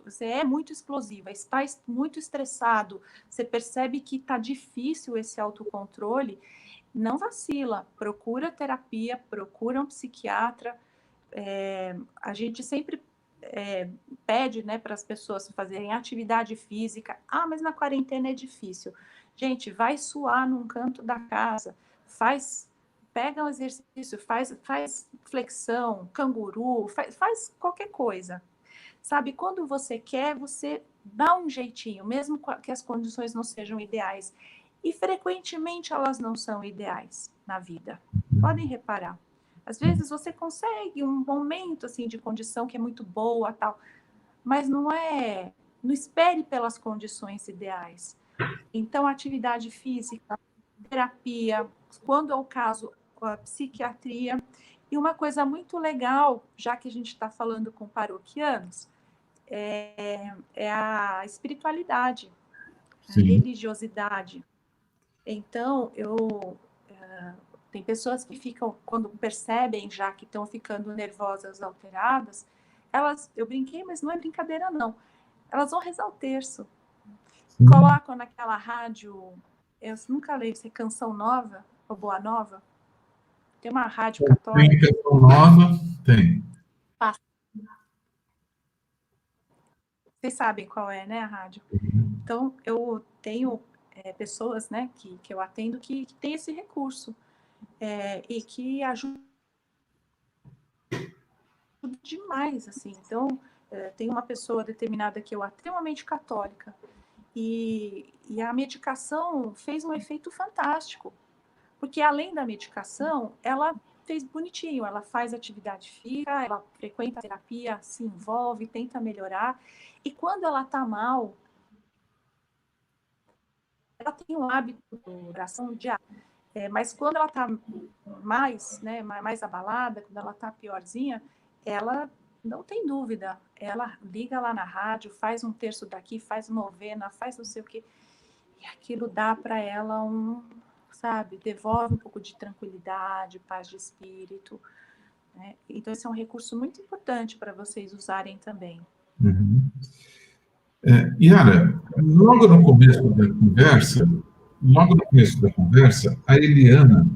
você é muito explosiva, está muito estressado, você percebe que está difícil esse autocontrole, não vacila, procura terapia, procura um psiquiatra. A gente sempre pede, né, para as pessoas fazerem atividade física. Ah, mas na quarentena é difícil. Gente, vai suar num canto da casa, pega um exercício, faz flexão, canguru, faz qualquer coisa. Sabe, quando você quer, você dá um jeitinho, mesmo que as condições não sejam ideais. E frequentemente elas não são ideais na vida. Podem reparar. Às vezes você consegue um momento assim de condição que é muito boa, tal, mas não espere pelas condições ideais. Então, atividade física, terapia, quando é o caso, a psiquiatria. E uma coisa muito legal, já que a gente está falando com paroquianos, é a espiritualidade, a religiosidade. Então, tem pessoas que ficam, quando percebem já que estão ficando nervosas, alteradas, eu brinquei, mas não é brincadeira não, elas vão rezar o terço. Colocam naquela rádio, eu nunca leio, se é Canção Nova ou Boa Nova, tem uma rádio católica. Tem Canção Nova, tem. Vocês sabem qual é, né, a rádio? Então, eu tenho pessoas, né, que eu atendo que tem esse recurso e que ajuda demais, assim. Então, tem uma pessoa determinada que eu atendo, extremamente católica, e a medicação fez um efeito fantástico, porque além da medicação, ela fez bonitinho, ela faz atividade física, ela frequenta a terapia, se envolve, tenta melhorar, e quando ela tá mal, ela tem um hábito de oração diária, mas quando ela tá mais, né, mais abalada, quando ela tá piorzinha, ela não tem dúvida, ela liga lá na rádio, faz um terço daqui, faz novena, faz não sei o quê, e aquilo dá para ela sabe, devolve um pouco de tranquilidade, paz de espírito, né? Então esse é um recurso muito importante para vocês usarem também. Yara, logo no começo da conversa, a Eliana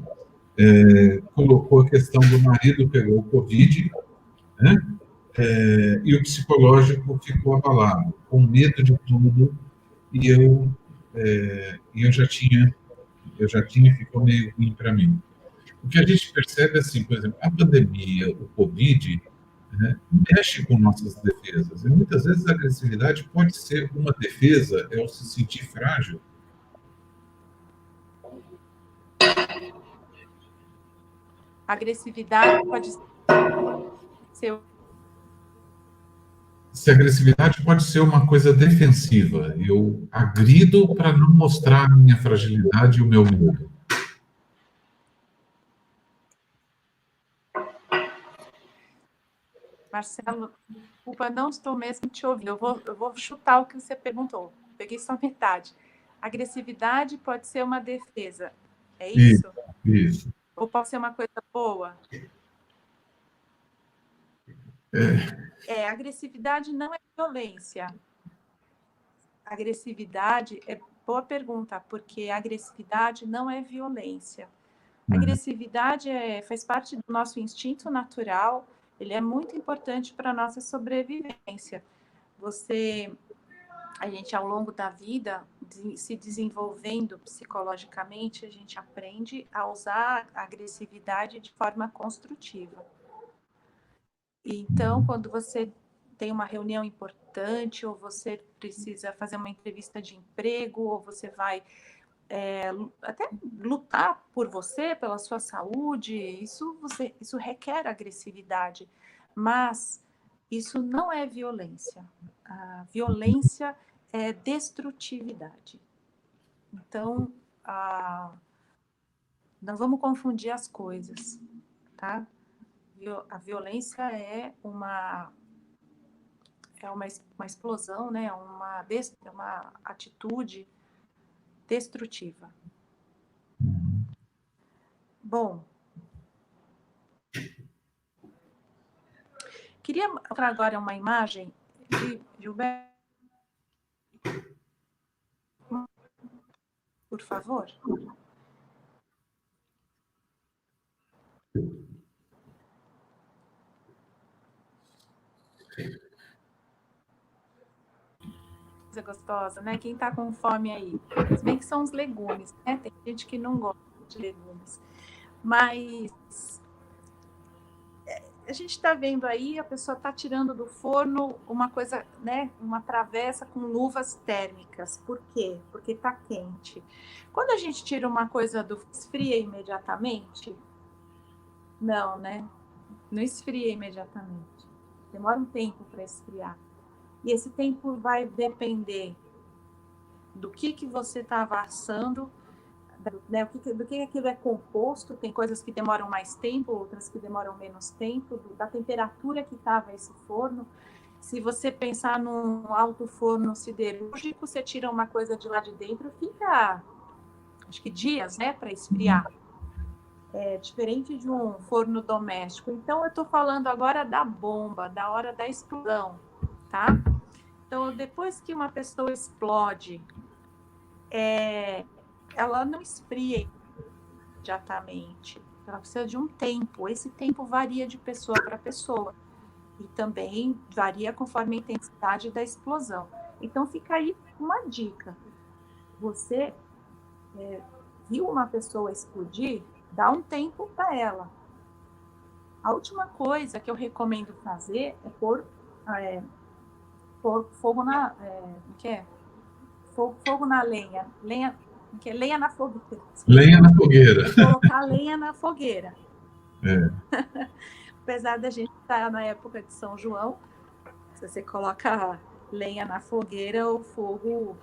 colocou a questão do marido pegou o Covid, né? E o psicológico ficou abalado, com medo de tudo, e eu já tinha, ficou meio ruim para mim. O que a gente percebe, assim, por exemplo, a pandemia, o Covid, né, mexe com nossas defesas, e muitas vezes a agressividade pode ser uma defesa, é o se sentir frágil. A agressividade pode ser... Se a agressividade pode ser uma coisa defensiva, eu agrido para não mostrar a minha fragilidade e o meu medo. Marcelo, desculpa, não estou mesmo te ouvindo. Eu vou chutar o que você perguntou. Peguei só metade. Agressividade pode ser uma defesa. É isso? Isso. Ou pode ser uma coisa boa? Agressividade não é violência. Agressividade boa pergunta, porque agressividade não é violência. Agressividade faz parte do nosso instinto natural, ele é muito importante para a nossa sobrevivência. A gente, ao longo da vida, se desenvolvendo psicologicamente, a gente aprende a usar a agressividade de forma construtiva. Então, quando você tem uma reunião importante, ou você precisa fazer uma entrevista de emprego, ou você vai até lutar por você, pela sua saúde, isso requer agressividade. Mas Isso não é violência. A violência é destrutividade. Então, não vamos confundir as coisas, tá? A violência é uma explosão, né? É uma atitude destrutiva. Bom, queria mostrar agora uma imagem de Gilberto, por favor. Coisa gostosa, né? Quem tá com fome aí? Se bem que são os legumes, né? Tem gente que não gosta de legumes. Mas a gente está vendo aí, a pessoa está tirando do forno uma coisa, né? Uma travessa com luvas térmicas. Por quê? Porque está quente. Quando a gente tira uma coisa do esfria imediatamente? Não, né? Não esfria imediatamente. Demora um tempo para esfriar. E esse tempo vai depender do que você estava assando, né, do que aquilo é composto. Tem coisas que demoram mais tempo, outras que demoram menos tempo, da temperatura que estava esse forno. Se você pensar num alto forno siderúrgico, você tira uma coisa de lá de dentro, fica, acho que dias, né, para esfriar. É diferente de um forno doméstico. Então, eu estou falando agora da bomba, da hora da explosão, tá? Então, depois que uma pessoa explode, ela não esfria imediatamente. Ela precisa de um tempo. Esse tempo varia de pessoa para pessoa. E também varia conforme a intensidade da explosão. Então, fica aí uma dica. Você viu uma pessoa explodir, dá um tempo para ela. A última coisa que eu recomendo fazer é pôr fogo na... Fogo na lenha. Lenha na fogueira. Lenha na fogueira. Colocar lenha na fogueira. É. Apesar da gente estar na época de São João, se você coloca lenha na fogueira, o fogo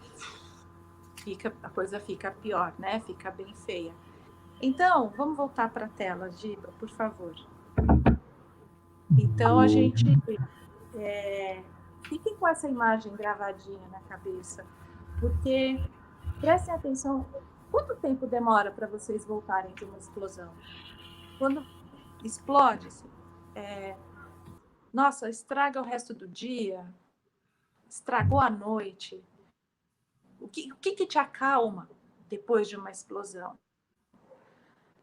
a coisa fica pior, né? Fica bem feia. Então, vamos voltar para a tela, Giba, por favor. Então, a gente... fiquem com essa imagem gravadinha na cabeça, porque prestem atenção, quanto tempo demora para vocês voltarem de uma explosão? Quando explode, nossa, estraga o resto do dia, estragou a noite. O que te acalma depois de uma explosão?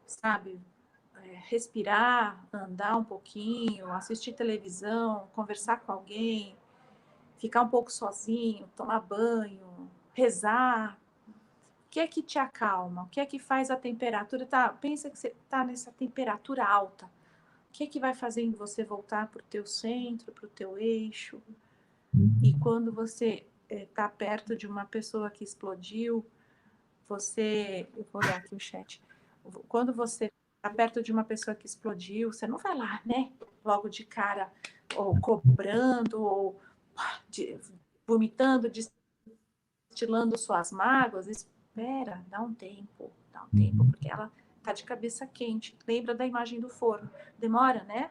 Sabe? Respirar, andar um pouquinho, assistir televisão, conversar com alguém, ficar um pouco sozinho, tomar banho, rezar. O que é que te acalma? O que é que faz a temperatura? Pensa que você está nessa temperatura alta. O que é que vai fazendo você voltar para o teu centro, para o teu eixo? E quando você está perto de uma pessoa que explodiu, eu vou olhar aqui o chat. Quando você está perto de uma pessoa que explodiu, você não vai lá, né? Logo de cara, ou cobrando, ou vomitando, destilando suas mágoas. Espera, dá um tempo, porque ela está de cabeça quente. Lembra da imagem do forno? Demora, né?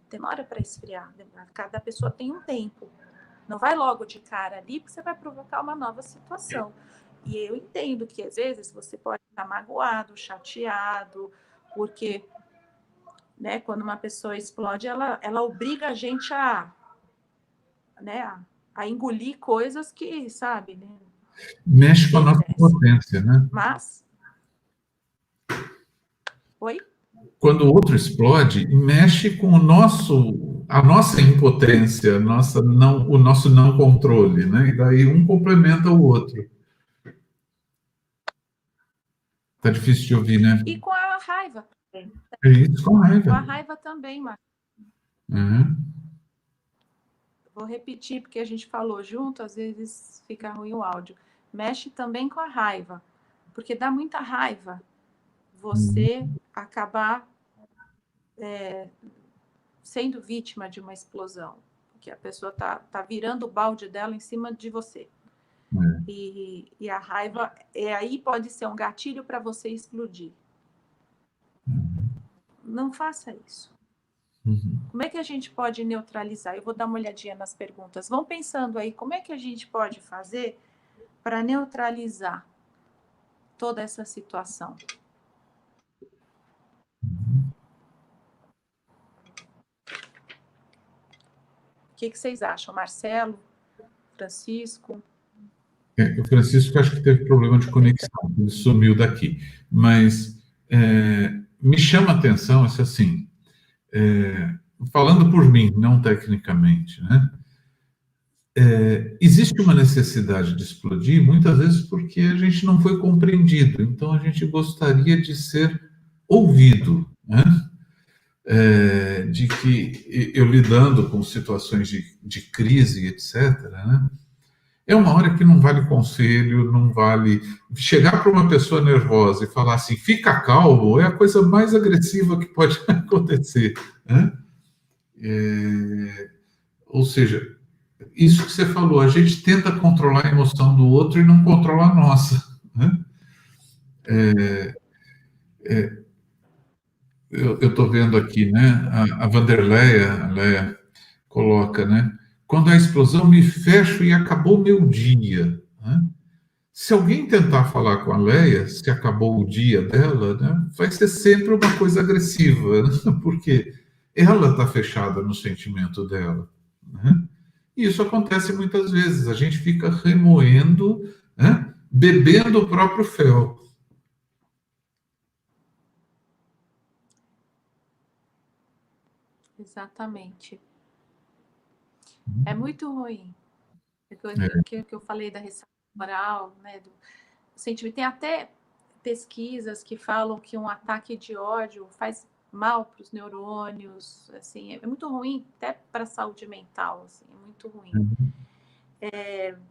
Demora para esfriar. Cada pessoa tem um tempo. Não vai logo de cara ali, porque você vai provocar uma nova situação. E eu entendo que, às vezes, você pode estar magoado, chateado, porque, né, quando uma pessoa explode, ela obriga a gente a engolir coisas que, sabe, né? Mexe com a nossa potência, né? Mas... Oi? Quando o outro explode, mexe com a nossa impotência, o nosso não controle, né? E daí um complementa o outro. Tá difícil de ouvir, né? E com a raiva também. É isso, com a raiva. Com a raiva também, Marcos. Vou repetir, porque a gente falou junto, às vezes fica ruim o áudio. Mexe também com a raiva, porque dá muita raiva você acabar sendo vítima de uma explosão. que a pessoa tá virando o balde dela em cima de você. E a raiva, aí pode ser um gatilho para você explodir. Não faça isso. Como é que a gente pode neutralizar? Eu vou dar uma olhadinha nas perguntas. Vão pensando aí, como é que a gente pode fazer para neutralizar toda essa situação? O que vocês acham? Marcelo? Francisco? O Francisco acho que teve problema de conexão, ele sumiu daqui. Mas me chama a atenção, assim, falando por mim, não tecnicamente, né? Existe uma necessidade de explodir, muitas vezes porque a gente não foi compreendido, então a gente gostaria de ser ouvido, né? De que eu lidando com situações de crise, etc., né? É uma hora que não vale conselho, não vale... Chegar para uma pessoa nervosa e falar assim, fica calmo, é a coisa mais agressiva que pode acontecer, né? Ou seja, isso que você falou, a gente tenta controlar a emoção do outro e não controla a nossa, né? Eu estou vendo aqui, né? A Vanderleia coloca, né? Quando a explosão me fecho e acabou meu dia, né? Se alguém tentar falar com a Leia, se acabou o dia dela, né, vai ser sempre uma coisa agressiva, né? Porque ela está fechada no sentimento dela, né? E isso acontece muitas vezes, a gente fica remoendo, né, bebendo o próprio fel. Exatamente. É muito ruim. O que eu falei da ressaca moral, né? Do sentimento. Tem até pesquisas que falam que um ataque de ódio faz mal para os neurônios, assim, é muito ruim, até para a saúde mental, assim, é muito ruim.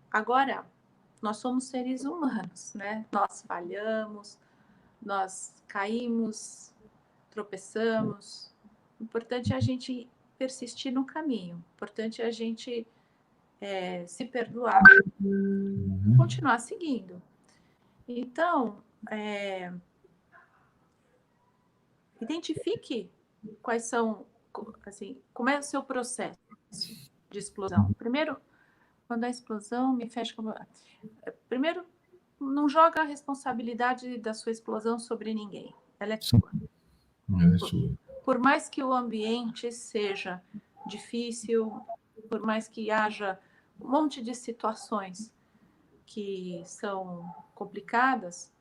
Agora, nós somos seres humanos, né? Nós falhamos, nós caímos, tropeçamos. O importante é a gente persistir no caminho. O importante é a gente se perdoar, continuar seguindo. Então, identifique quais são, assim, como é o seu processo de explosão. Primeiro, quando a explosão me fecha... Primeiro, não joga a responsabilidade da sua explosão sobre ninguém. Ela é sua. É sua. Por mais que o ambiente seja difícil, por mais que haja um monte de situações que são complicadas,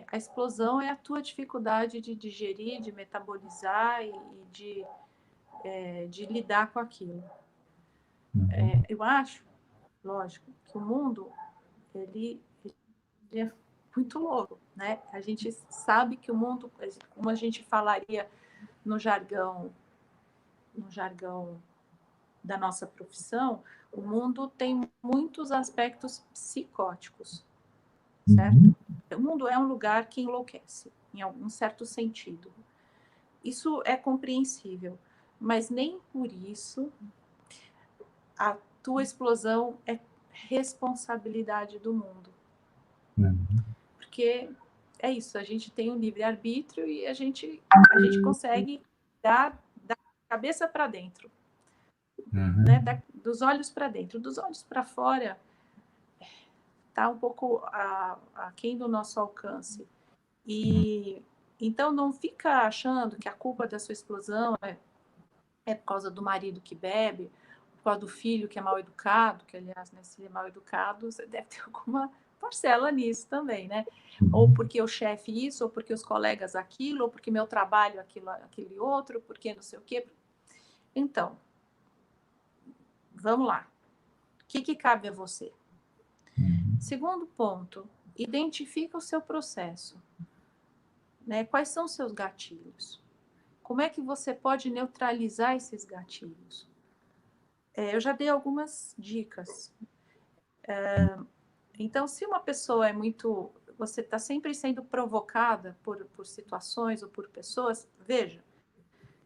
a explosão é a tua dificuldade de digerir, de metabolizar e de lidar com aquilo. Eu acho, lógico, que o mundo ele é muito louco, né? A gente sabe que o mundo, como a gente falaria no jargão da nossa profissão, o mundo tem muitos aspectos psicóticos, certo? O mundo é um lugar que enlouquece, em algum certo sentido. Isso é compreensível, mas nem por isso a tua explosão é responsabilidade do mundo. Porque é isso, a gente tem um livre-arbítrio e a gente consegue dar da cabeça para dentro, né? Dos olhos para dentro. Dos olhos para fora está um pouco aquém do nosso alcance. E então não fica achando que a culpa da sua explosão é por causa do marido que bebe, por causa do filho que é mal educado, que aliás, né, se ele é mal educado, você deve ter alguma parcela nisso também, né? Ou porque o chefe isso, ou porque os colegas aquilo, ou porque meu trabalho aquele outro, porque não sei o quê. Então, vamos lá. O que cabe a você? Segundo ponto, identifica o seu processo. Né? Quais são os seus gatilhos? Como é que você pode neutralizar esses gatilhos? Eu já dei algumas dicas. Então, se uma pessoa é muito... Você está sempre sendo provocada por situações ou por pessoas, veja,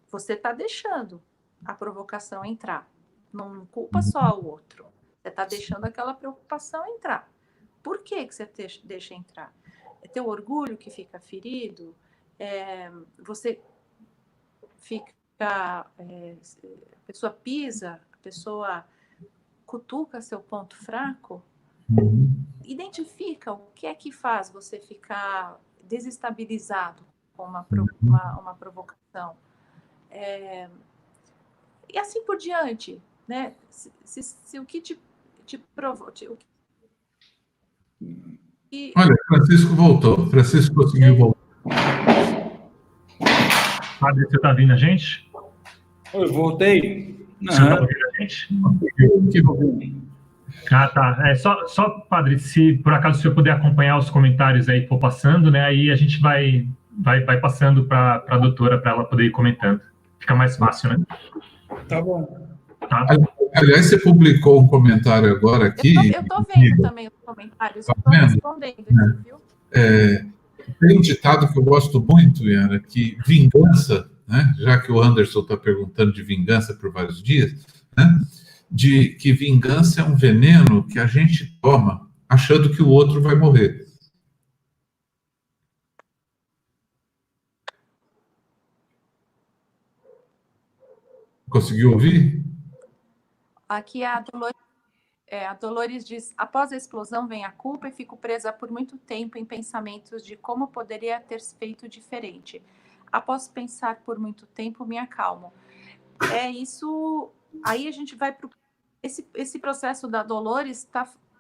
você está deixando a provocação entrar Não culpa só o outro. Você está deixando aquela preocupação entrar. Por que você deixa entrar? É teu orgulho que fica ferido? Você fica... a pessoa pisa, a pessoa cutuca seu ponto fraco? Identifica o que é que faz você ficar desestabilizado com uma provocação. E assim por diante, né? Se o que te provoca... Olha, Francisco voltou. Francisco conseguiu voltar. Padre, você está ouvindo a gente? Eu voltei. Você está ouvindo a gente? Ah, tá. Só, padre, se por acaso o senhor puder acompanhar os comentários aí que for passando, né? Aí a gente vai passando para a doutora para ela poder ir comentando. Fica mais fácil, né? Tá bom. Tá. Aliás, você publicou um comentário agora aqui. Eu estou vendo também os comentários, estou respondendo aqui, viu? Tem um ditado que eu gosto muito, Yara, que vingança, né, já que o Anderson está perguntando de vingança por vários dias, né, de que vingança é um veneno que a gente toma achando que o outro vai morrer. Conseguiu ouvir? Aqui a Dolores diz: após a explosão vem a culpa e fico presa por muito tempo em pensamentos de como poderia ter feito diferente. Após pensar por muito tempo, me acalmo. Isso. Aí a gente vai para esse processo da Dolores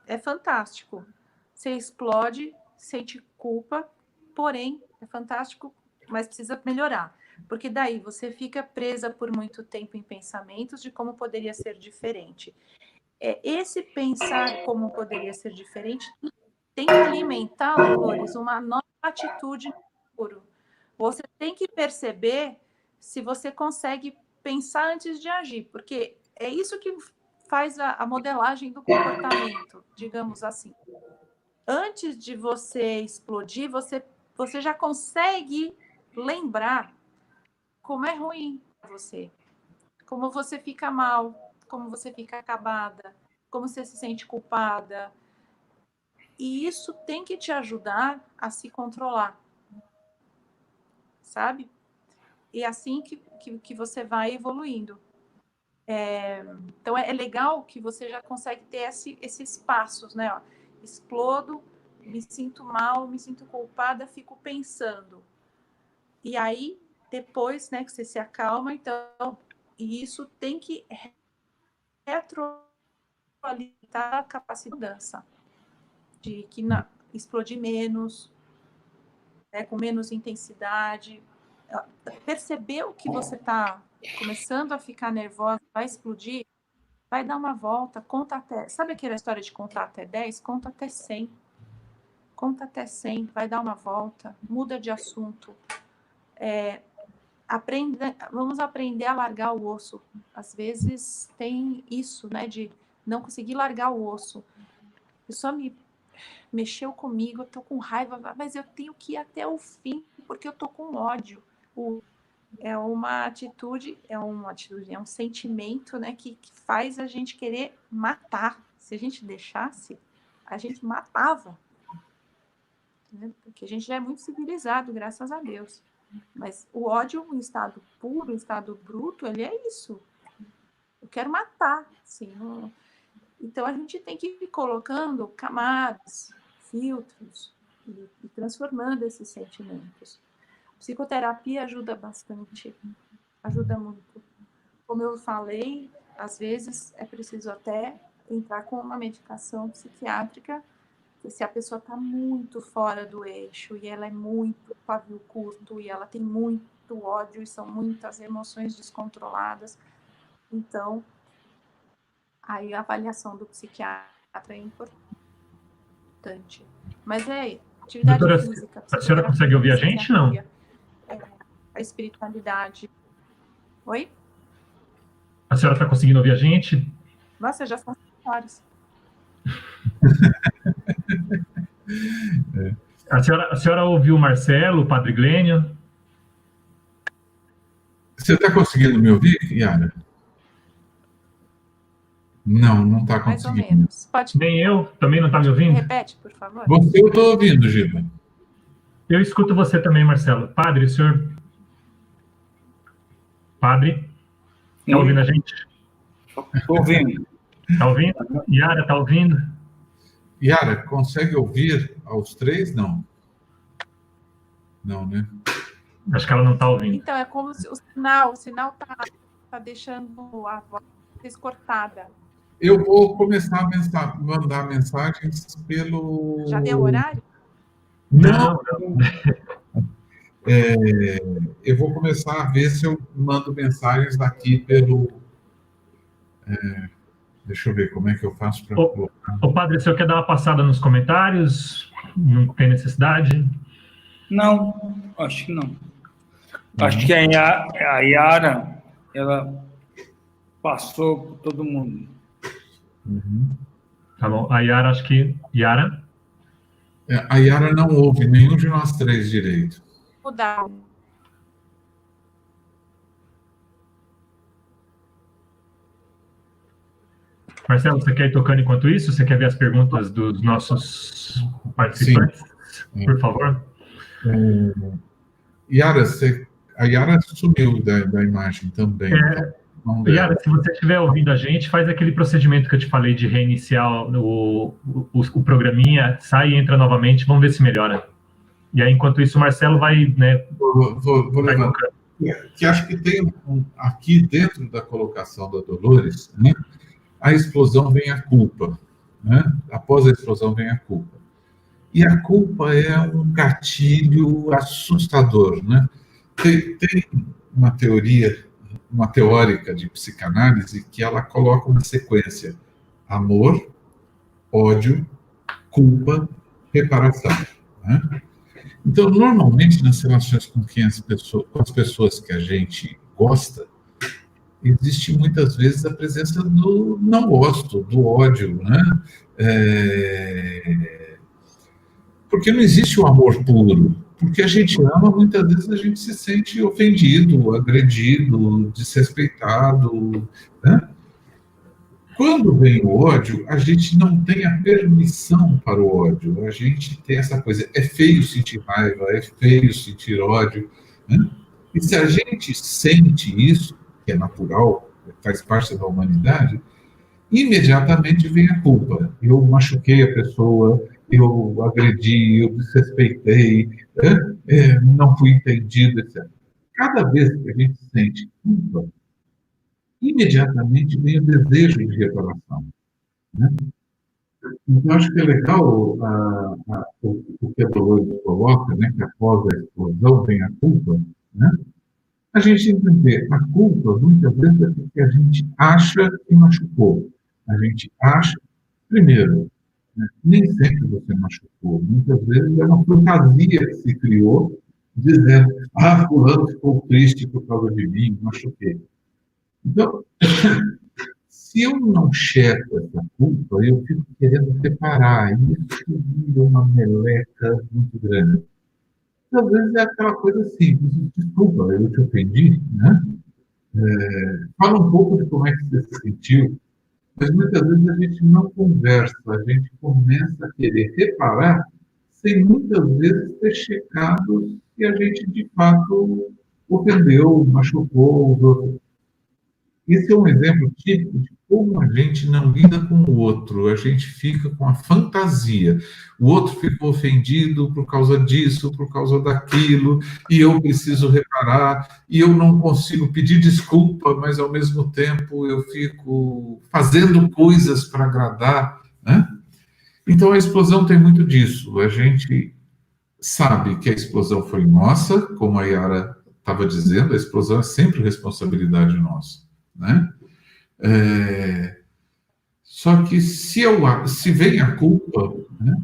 é fantástico. Você explode, sente culpa, porém é fantástico, mas precisa melhorar. Porque daí você fica presa por muito tempo em pensamentos de como poderia ser diferente. Esse pensar como poderia ser diferente tem que alimentar, Dolores, uma nova atitude no futuro. Você tem que perceber se você consegue pensar antes de agir, porque é isso que faz a modelagem do comportamento, digamos assim. Antes de você explodir, você já consegue lembrar como é ruim para você, como você fica mal, como você fica acabada, como você se sente culpada. E isso tem que te ajudar a se controlar, sabe? E é assim que você vai evoluindo. Então, é legal que você já consegue ter esses passos, né? Ó, explodo, me sinto mal, me sinto culpada, fico pensando. E aí, depois, né, que você se acalma, então, e isso tem que retroalimentar a capacidade de dança, de que explodir menos, né, com menos intensidade. Percebeu que você está começando a ficar nervosa, vai explodir, vai dar uma volta, conta até... Sabe aquela história de contar até 10? Conta até 100. Conta até 100, vai dar uma volta, muda de assunto. Vamos aprender a largar o osso. Às vezes tem isso, né, de não conseguir largar o osso. A pessoa me mexeu comigo, eu tô com raiva, mas eu tenho que ir até o fim, porque eu tô com ódio. É uma atitude, é um sentimento, né, que faz a gente querer matar. Se a gente deixasse, a gente matava. Né? Porque a gente já é muito civilizado, graças a Deus. Mas o ódio em estado puro, em estado bruto, ele é isso. Eu quero matar, assim. Não... Então, a gente tem que ir colocando camadas, filtros, e transformando esses sentimentos. Psicoterapia ajuda bastante, ajuda muito. Como eu falei, às vezes é preciso até entrar com uma medicação psiquiátrica, se a pessoa está muito fora do eixo e ela é muito pavio curto e ela tem muito ódio e são muitas emoções descontroladas. Então, aí a avaliação do psiquiatra é importante. Mas atividade doutora, física. A senhora consegue ouvir a gente, não? A espiritualidade. Oi? A senhora está conseguindo ouvir a gente? Nossa, já são 5 horas. A senhora ouviu o Marcelo, o Padre Glênio? Você está conseguindo me ouvir, Yara? Não está Mais ou conseguindo. menos. Pode. Nem eu, também não está me ouvindo? Repete, por favor. Você eu estou ouvindo, Giba. Eu escuto você também, Marcelo. Padre, o senhor... Padre, está ouvindo a gente? Estou ouvindo. Está ouvindo? Yara, está ouvindo? Yara, consegue ouvir aos três? Não. Não, né? Acho que ela não está ouvindo. Então, é como se o sinal tá deixando a voz cortada. Eu vou começar a mandar mensagens pelo... Já deu o horário? Não. Eu vou começar a ver se eu mando mensagens daqui pelo... deixa eu ver como é que eu faço para colocar. Ô, padre, o senhor quer dar uma passada nos comentários? Não tem necessidade? Não, acho que não. Acho que a Yara, ela passou por todo mundo. Uhum. Tá bom. A Yara, acho que... Yara? A Yara não ouve nenhum de nós três direito. Mudar. Marcelo, você quer ir tocando enquanto isso? Você quer ver as perguntas dos nossos participantes? Sim. Por favor. Yara, a Yara sumiu da imagem também. Yara, se você estiver ouvindo a gente, faz aquele procedimento que eu te falei de reiniciar o programinha, sai e entra novamente, vamos ver se melhora. E aí, enquanto isso, o Marcelo vai... né, vou levantar. Que acho que tem aqui dentro da colocação da Dolores, né, a explosão vem a culpa. Né? Após a explosão vem a culpa. E a culpa é um gatilho assustador. Né? Tem uma teórica de psicanálise que ela coloca uma sequência: amor, ódio, culpa, reparação. Né? Então, normalmente, nas relações com as pessoas que a gente gosta, existe muitas vezes a presença do não gosto, do ódio, né? Porque não existe o amor puro. Porque a gente ama, muitas vezes a gente se sente ofendido, agredido, desrespeitado, né? Quando vem o ódio, a gente não tem a permissão para o ódio. A gente tem essa coisa, é feio sentir raiva, é feio sentir ódio, né? E se a gente sente isso, que é natural, faz parte da humanidade, imediatamente vem a culpa. Eu machuquei a pessoa, eu agredi, eu desrespeitei, né? Não fui entendido, etc. Cada vez que a gente sente culpa, imediatamente vem o desejo de reparação. Né? Então, acho que é legal o que a Dolores coloca, né, que após a explosão vem a culpa, né? A gente entender a culpa, muitas vezes, é porque a gente acha que machucou. A gente acha, primeiro, né, nem sempre você machucou. Muitas vezes é uma fantasia que se criou, dizendo: fulano ficou triste por causa de mim, machuquei. Então, se eu não checo essa culpa, eu fico querendo reparar, e isso vira uma meleca muito grande. Às vezes é aquela coisa simples: desculpa, eu te ofendi, né? Fala um pouco de como é que você se sentiu, mas muitas vezes a gente não conversa, a gente começa a querer reparar sem muitas vezes ter checado se a gente de fato ofendeu, machucou os outros. Esse é um exemplo típico de como a gente não lida com o outro. A gente fica com a fantasia. O outro ficou ofendido por causa disso, por causa daquilo, e eu preciso reparar, e eu não consigo pedir desculpa, mas, ao mesmo tempo, eu fico fazendo coisas para agradar. Né? Então, a explosão tem muito disso. A gente sabe que a explosão foi nossa, como a Yara estava dizendo, a explosão é sempre responsabilidade nossa. Né? Só que se vem a culpa, né,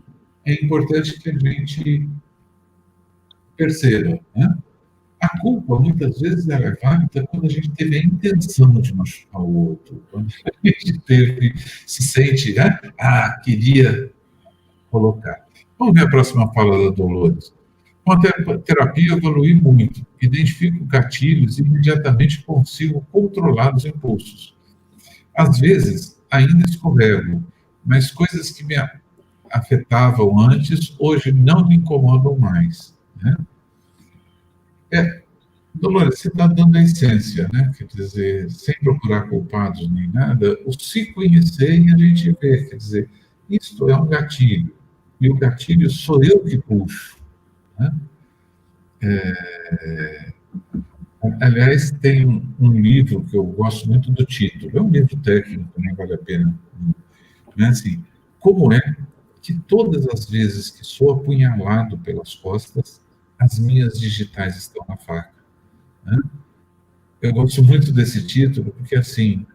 é importante que a gente perceba. Né? A culpa, muitas vezes, ela é válida quando a gente teve a intenção de machucar o outro, quando a gente se sente, né? Queria colocar. Vamos ver a próxima fala da Dolores. Com a terapia, eu evoluí muito. Identifico gatilhos e imediatamente consigo controlar os impulsos. Às vezes, ainda escorrego, mas coisas que me afetavam antes, hoje não me incomodam mais, né? Dolores, você está dando a essência, né? Quer dizer, sem procurar culpados nem nada, o se conhecer e a gente ver, quer dizer, isto é um gatilho, e o gatilho sou eu que puxo, né? Aliás, tem um livro que eu gosto muito do título, é um livro técnico, nem vale a pena, né? Assim, como é que todas as vezes que sou apunhalado pelas costas, as minhas digitais estão na faca, né? Eu gosto muito desse título, porque, assim,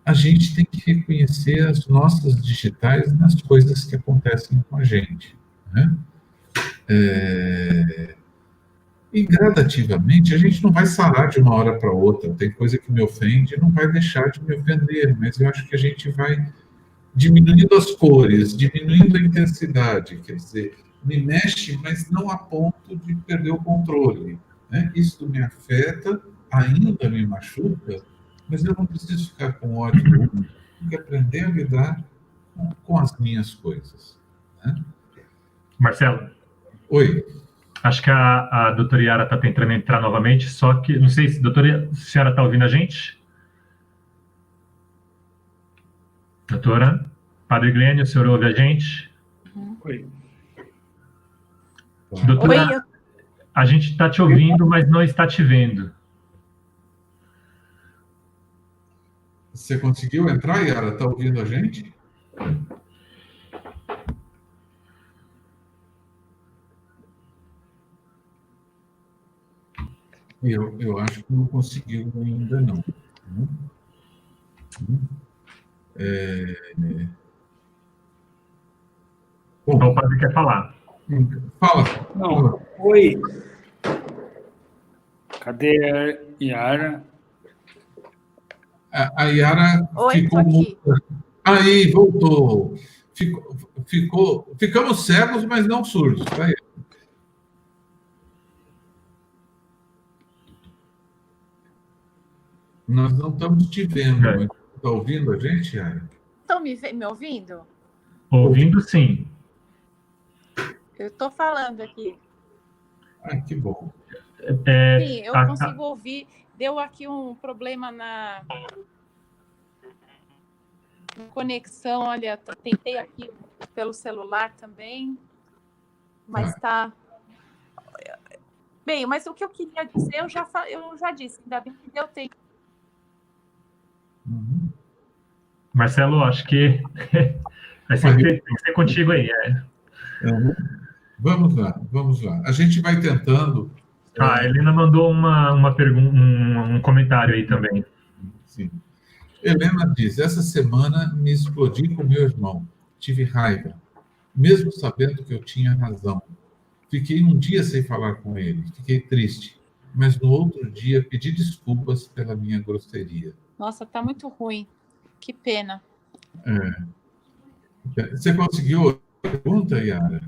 a gente tem que reconhecer as nossas digitais nas coisas que acontecem com a gente, né? E, gradativamente, a gente não vai sarar de uma hora para outra. Tem coisa que me ofende, não vai deixar de me ofender, mas eu acho que a gente vai diminuindo as cores, diminuindo a intensidade, quer dizer, me mexe, mas não a ponto de perder o controle, né? Isso me afeta, ainda me machuca, mas eu não preciso ficar com ódio, eu tenho que aprender a lidar com as minhas coisas, né? Marcelo, Oi. acho que a doutora Yara está tentando entrar novamente, só que, não sei se a senhora está ouvindo a gente? Doutora? Padre Glênio, o senhor ouve a gente? Oi. Doutora, Oi, a gente está te ouvindo, mas não está te vendo. Você conseguiu entrar, Yara? Está ouvindo a gente? Eu acho que não conseguiu ainda, não. Bom, O padre quer falar. fala. Não. Oi. Cadê a Yara? A Yara Oi, tô ficou aqui. muda. Aí, voltou. Ficamos cegos, mas não surdos. Tá aí. Nós não estamos te vendo, mas está ouvindo a gente, Yara? Estão me ouvindo? Ouvindo, sim. Eu estou falando aqui. Ah, que bom. Sim, eu consigo ouvir. Deu aqui um problema na conexão. Olha, tentei aqui pelo celular também, mas tá. Bem, mas o que eu queria dizer, eu já disse, ainda bem que deu tempo. Marcelo, acho que vai ser contigo aí. Vamos lá, vamos lá. A gente vai tentando. A Helena mandou uma pergunta, um comentário aí também. Sim. Helena diz: essa semana me explodi com meu irmão. Tive raiva, mesmo sabendo que eu tinha razão. Fiquei um dia sem falar com ele. Fiquei triste. Mas no outro dia pedi desculpas pela minha grosseria. Nossa, tá muito ruim. Que pena. Você conseguiu a pergunta, Yara?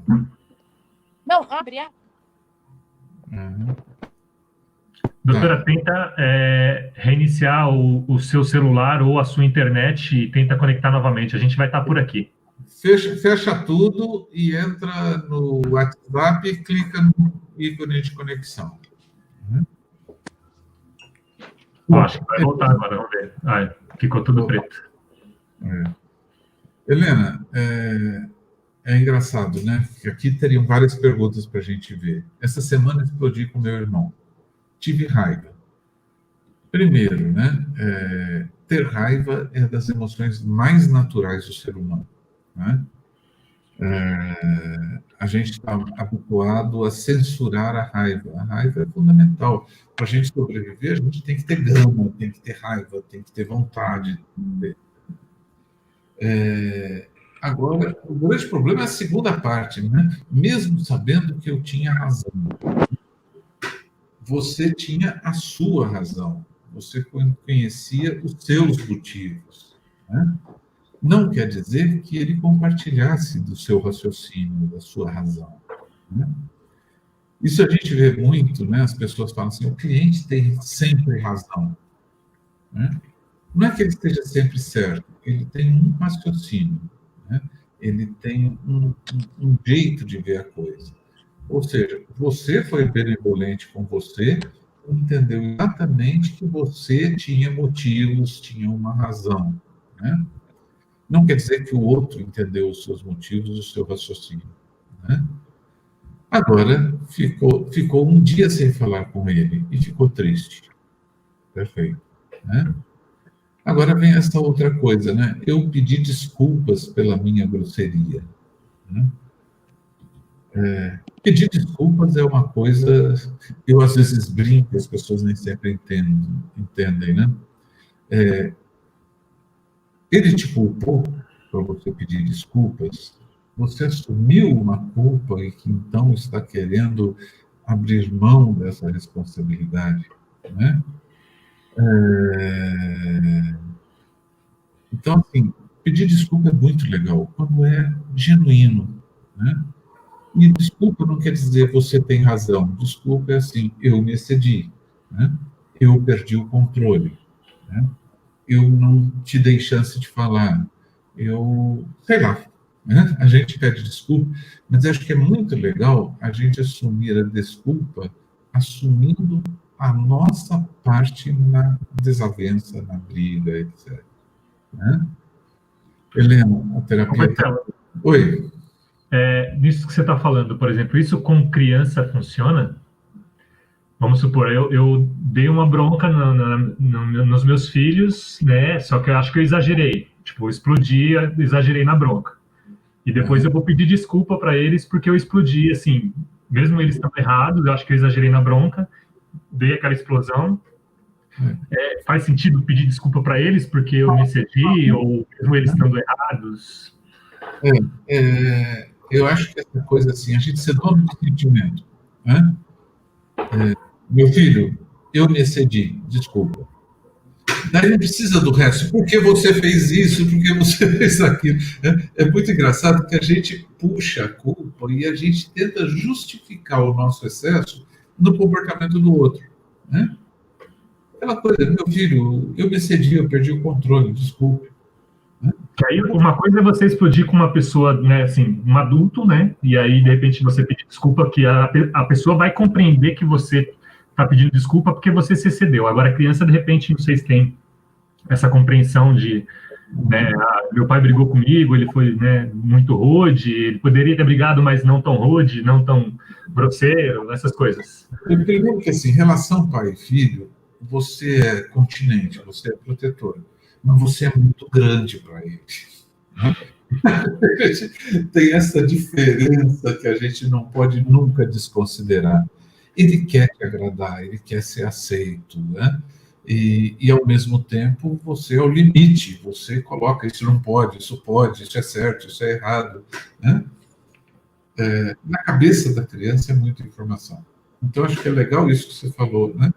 Não, abre. Doutora, tenta reiniciar o seu celular ou a sua internet e tenta conectar novamente. A gente vai estar por aqui. Fecha tudo e entra no WhatsApp e clica no ícone de conexão. Acho que vai voltar agora, vamos ver. Ficou tudo preto. Helena, é engraçado, né? Porque aqui teriam várias perguntas para a gente ver. Essa semana explodi com meu irmão. Tive raiva. Primeiro, né? Ter raiva é das emoções mais naturais do ser humano, né? A gente está habituado a censurar a raiva. A raiva é fundamental. Para a gente sobreviver, a gente tem que ter gana, tem que ter raiva, tem que ter vontade. Agora, o grande problema é a segunda parte, né? Mesmo sabendo que eu tinha razão, você tinha a sua razão, você conhecia os seus motivos, né? Não quer dizer que ele compartilhasse do seu raciocínio, da sua razão, né? Isso a gente vê muito, né? As pessoas falam assim: o cliente tem sempre razão, né? Não é que ele esteja sempre certo, ele tem um raciocínio, né? Ele tem um jeito de ver a coisa. Ou seja, você foi benevolente com você, entendeu exatamente que você tinha motivos, tinha uma razão, né? Não quer dizer que o outro entendeu os seus motivos, o seu raciocínio, né? Agora, ficou um dia sem falar com ele e ficou triste. Perfeito, né? Agora vem essa outra coisa, né? Eu pedi desculpas pela minha grosseria, né? Pedir desculpas é uma coisa, eu às vezes brinco, as pessoas nem sempre entendem, né? Ele te culpou para você pedir desculpas, você assumiu uma culpa e que então está querendo abrir mão dessa responsabilidade, né? Então, assim, pedir desculpa é muito legal, quando é genuíno, né? E desculpa não quer dizer você tem razão. Desculpa é assim, eu me excedi, né? Eu perdi o controle, né? Eu não te dei chance de falar, eu, sei lá, né? A gente pede desculpa, mas acho que é muito legal a gente assumir a desculpa, assumindo a nossa parte na desavença, na briga, etc. Né? Helena, a terapia... Oi. Nisso que você está falando, por exemplo, isso com criança funciona? Vamos supor, eu dei uma bronca nos meus filhos, né? Só que eu acho que eu exagerei. Tipo, eu explodi, exagerei na bronca. E depois eu vou pedir desculpa para eles porque eu explodi, assim, mesmo eles estão errados, eu acho que eu exagerei na bronca, dei aquela explosão. Faz sentido pedir desculpa para eles porque eu me excedi, ou mesmo eles estando errados? Eu acho que essa coisa assim, a gente ser dono do sentimento, né? Meu filho, eu me excedi, desculpa. Daí não precisa do resto. Por que você fez isso? Por que você fez aquilo? É muito engraçado que a gente puxa a culpa e a gente tenta justificar o nosso excesso no comportamento do outro, né? Aquela coisa, meu filho, eu me excedi, eu perdi o controle, desculpe. Que aí uma coisa é você explodir com uma pessoa, né, assim, um adulto, né, e aí de repente você pedir desculpa, que a pessoa vai compreender que você está pedindo desculpa porque você se excedeu. Agora a criança, de repente, não sei se tem essa compreensão de, né, meu pai brigou comigo, ele foi, né, muito rude, ele poderia ter brigado, mas não tão rude, não tão grosseiro, essas coisas. Primeiro que assim, relação pai e filho, você é continente, você é protetor, mas você é muito grande para ele. Né? Tem essa diferença que a gente não pode nunca desconsiderar. Ele quer te agradar, ele quer ser aceito, né? E ao mesmo tempo, você é o limite, você coloca isso não pode, isso é certo, isso é errado, né? Na cabeça da criança é muita informação. Então, acho que é legal isso que você falou, né?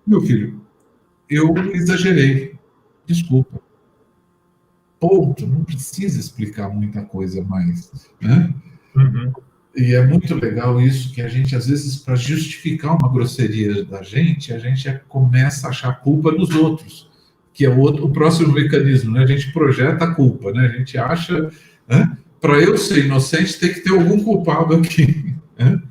Meu filho, eu exagerei, desculpa. Ponto, não precisa explicar muita coisa mais, né? Uhum. E é muito legal isso, que a gente, às vezes, para justificar uma grosseria da gente, a gente começa a achar culpa nos outros, que é o próximo mecanismo, né? A gente projeta a culpa, né? A gente acha, né? Para eu ser inocente, tem que ter algum culpado aqui, né?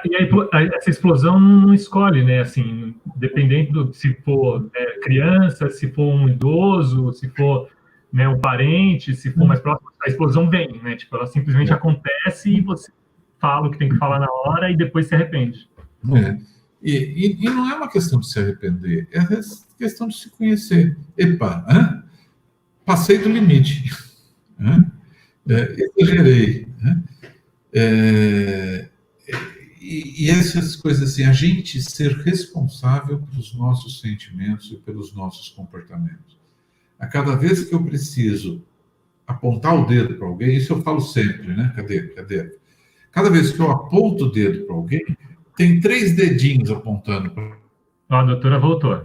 E aí, essa explosão não escolhe, né? Assim, dependendo se for criança, se for um idoso, se for, né, um parente, se for mais próximo, a explosão vem, né? Tipo, ela simplesmente acontece e você fala o que tem que falar na hora e depois se arrepende. E não é uma questão de se arrepender, é questão de se conhecer. Epa, passei do limite, exagerei. E essas coisas assim, a gente ser responsável pelos nossos sentimentos e pelos nossos comportamentos. A cada vez que eu preciso apontar o dedo para alguém, isso eu falo sempre, né? Cadê? Cada vez que eu aponto o dedo para alguém, tem 3 dedinhos apontando para... A doutora voltou.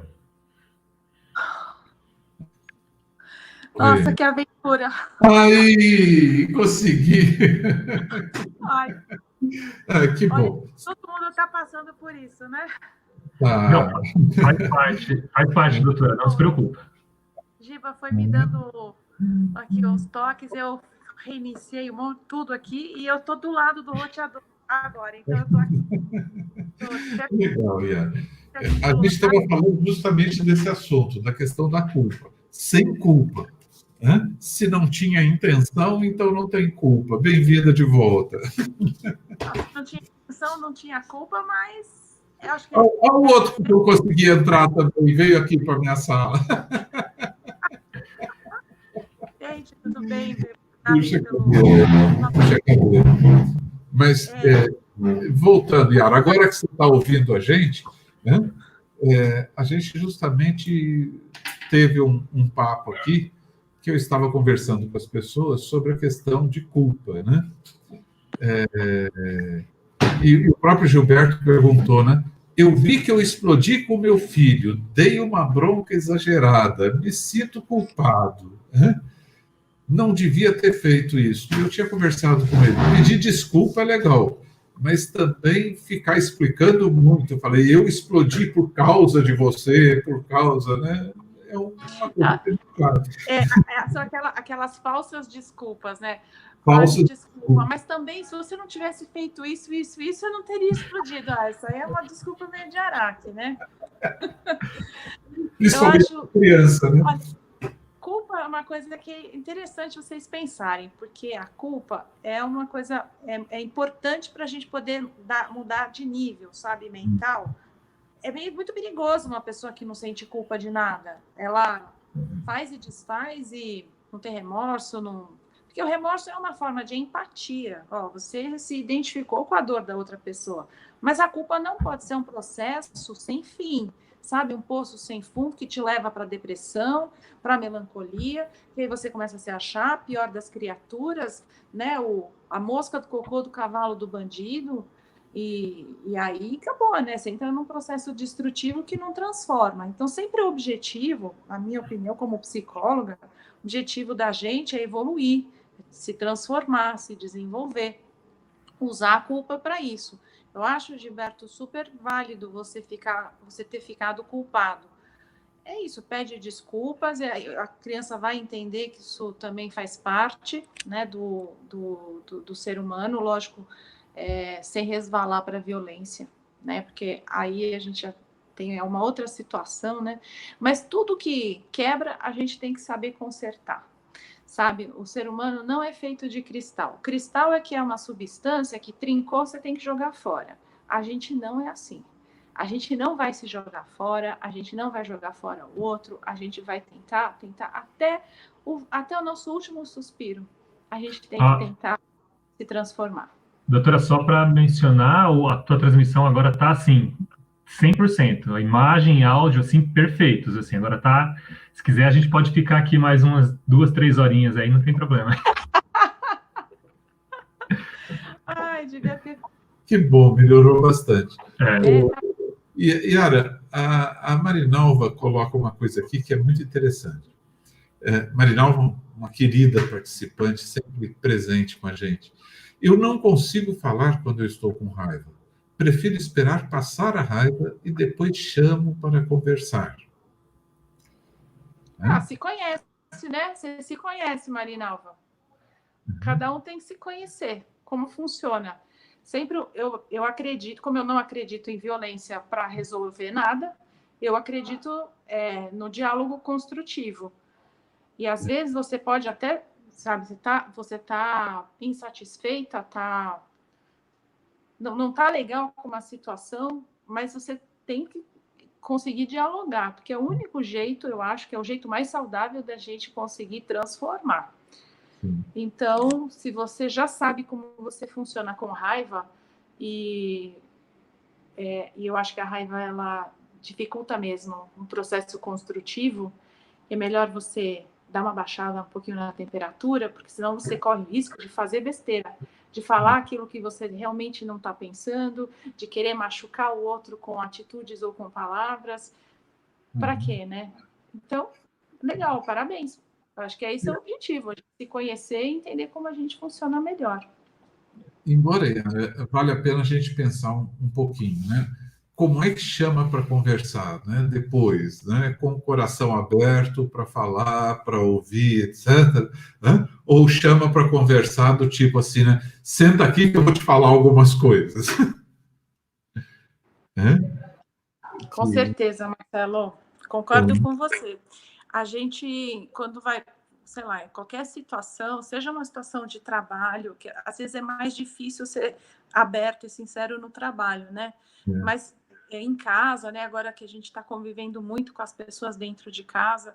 Nossa, que aventura! Ai, consegui! Ai. Que bom. Olha, todo mundo está passando por isso, né? Não, faz parte, doutora, não se preocupa. Giba foi me dando aqui os toques, eu reiniciei tudo aqui e eu tô do lado do roteador agora, então eu tô aqui. Legal, Iara. A gente estava falando justamente desse assunto, da questão da culpa. Sem culpa. Né? Se não tinha intenção, então não tem culpa. Bem-vinda de volta. Não tinha intenção, não tinha culpa, mas eu acho que... Olha o outro que eu consegui entrar também, veio aqui para a minha sala. Gente, tudo bem? Puxa cabelo. Mas, voltando, Iara, agora que você está ouvindo a gente, né, a gente justamente teve um papo aqui que eu estava conversando com as pessoas sobre a questão de culpa, né? E o próprio Gilberto perguntou, né? Eu vi que eu explodi com meu filho, dei uma bronca exagerada, me sinto culpado, né? Não devia ter feito isso. Eu tinha conversado com ele. Pedir desculpa é legal, mas também ficar explicando muito. Eu falei, eu explodi por causa de você, por causa, né? É uma coisa complicada. São aquelas falsas desculpas, né? Falsas desculpa, mas também, se você não tivesse feito isso, eu não teria explodido. Isso aí é uma desculpa meio de araque, né? Principalmente eu acho, criança, né? Olha, culpa é uma coisa que é interessante vocês pensarem, porque a culpa é uma coisa é importante para a gente poder mudar de nível, sabe, mental. É muito perigoso uma pessoa que não sente culpa de nada. Ela faz e desfaz e não tem remorso, não... Porque o remorso é uma forma de empatia. Você se identificou com a dor da outra pessoa. Mas a culpa não pode ser um processo sem fim, sabe? Um poço sem fundo que te leva para a depressão, para a melancolia, que aí você começa a se achar a pior das criaturas, né? A mosca do cocô do cavalo do bandido. E aí acabou, né? Você entra num processo destrutivo que não transforma. Então, sempre o objetivo, na minha opinião, como psicóloga, o objetivo da gente é evoluir, se transformar, se desenvolver, usar a culpa para isso. Eu acho, Gilberto, super válido você ter ficado culpado. É isso, pede desculpas, a criança vai entender que isso também faz parte, né, do ser humano, lógico, sem resvalar para a violência, né? Porque aí a gente já tem uma outra situação, né? Mas tudo que quebra, a gente tem que saber consertar, sabe? O ser humano não é feito de cristal. Cristal é que é uma substância que trincou, você tem que jogar fora. A gente não é assim. A gente não vai se jogar fora, a gente não vai jogar fora o outro, a gente vai tentar até o nosso último suspiro. A gente tem que tentar se transformar. Doutora, só para mencionar, a tua transmissão agora está assim, 100%. A imagem e áudio, assim, perfeitos. Assim, agora tá. Se quiser, a gente pode ficar aqui mais umas 2, 3 horinhas aí, não tem problema. Ai, devia ter. Que bom, melhorou bastante. Iara, a Marinalva coloca uma coisa aqui que é muito interessante. Marinalva, uma querida participante, sempre presente com a gente. Eu não consigo falar quando eu estou com raiva. Prefiro esperar passar a raiva e depois chamo para conversar. Se conhece, né? Você se conhece, Marinalva. Cada um tem que se conhecer. Como funciona? Sempre eu acredito, como eu não acredito em violência para resolver nada, eu acredito no diálogo construtivo. E às vezes você pode até, sabe, você tá insatisfeita, não tá legal com uma situação, mas você tem que conseguir dialogar, porque é o único jeito, eu acho que é o jeito mais saudável da gente conseguir transformar. Então, se você já sabe como você funciona com raiva, e eu acho que a raiva ela dificulta mesmo um processo construtivo, é melhor você dar uma baixada um pouquinho na temperatura, porque senão você corre o risco de fazer besteira, de falar aquilo que você realmente não está pensando, de querer machucar o outro com atitudes ou com palavras. Para quê, né? Então, legal, parabéns. Acho que esse é o objetivo, a gente se conhecer e entender como a gente funciona melhor. Embora vale a pena a gente pensar um pouquinho, né? como é que chama para conversar, né? Depois, né? Com o coração aberto para falar, para ouvir, etc. Né? Ou chama para conversar do tipo assim, né? Senta aqui que eu vou te falar algumas coisas. Né? Com certeza, Marcelo. Concordo com você. A gente, quando vai, sei lá, em qualquer situação, seja uma situação de trabalho, que às vezes é mais difícil ser aberto e sincero no trabalho, né? Mas em casa, né? Agora que a gente está convivendo muito com as pessoas dentro de casa,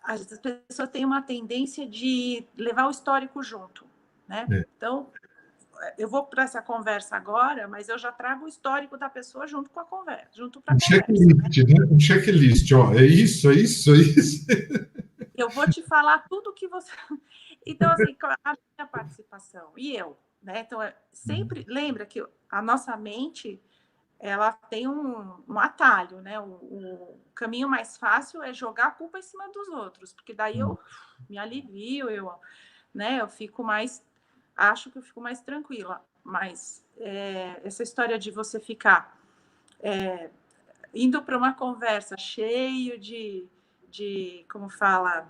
as pessoas têm uma tendência de levar o histórico junto, né? Então, eu vou para essa conversa agora, mas eu já trago o histórico da pessoa junto com a conversa, junto para a conversa. Checklist, né? Um checklist, ó, é isso, é isso, é isso. Eu vou te falar tudo que você... Então, assim, a minha participação e eu, né? Então, sempre lembra que a nossa mente, ela tem um atalho, né? O caminho mais fácil é jogar a culpa em cima dos outros, porque daí eu me alivio, né? Eu fico mais... Acho que eu fico mais tranquila, mas essa história de você ficar indo para uma conversa cheio de como fala,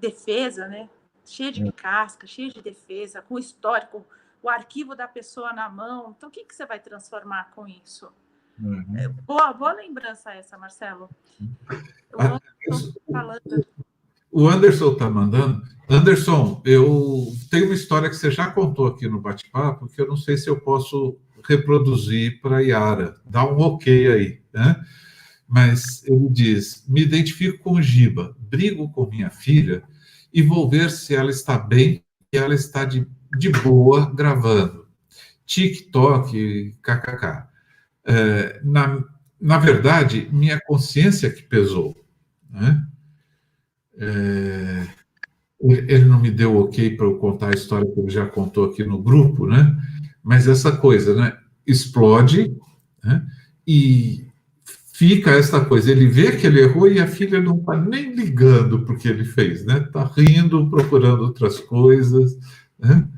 defesa, né? Cheio de casca, cheio de defesa, com histórico, o arquivo da pessoa na mão. Então, o que você vai transformar com isso? Boa lembrança essa, Marcelo. O Anderson está mandando. Anderson, eu tenho uma história que você já contou aqui no bate-papo, que eu não sei se eu posso reproduzir para a Yara. Dá um ok aí, né? Mas ele diz: me identifico com o Giba, brigo com minha filha e vou ver se ela está bem e ela está de boa gravando. TikTok, kkk. Na verdade, minha consciência que pesou, né? Ele não me deu ok para eu contar a história que ele já contou aqui no grupo, né? Mas essa coisa, né? Explode, né? E fica essa coisa. Ele vê que ele errou e a filha não está nem ligando para o que ele fez, né? Está rindo, procurando outras coisas, né?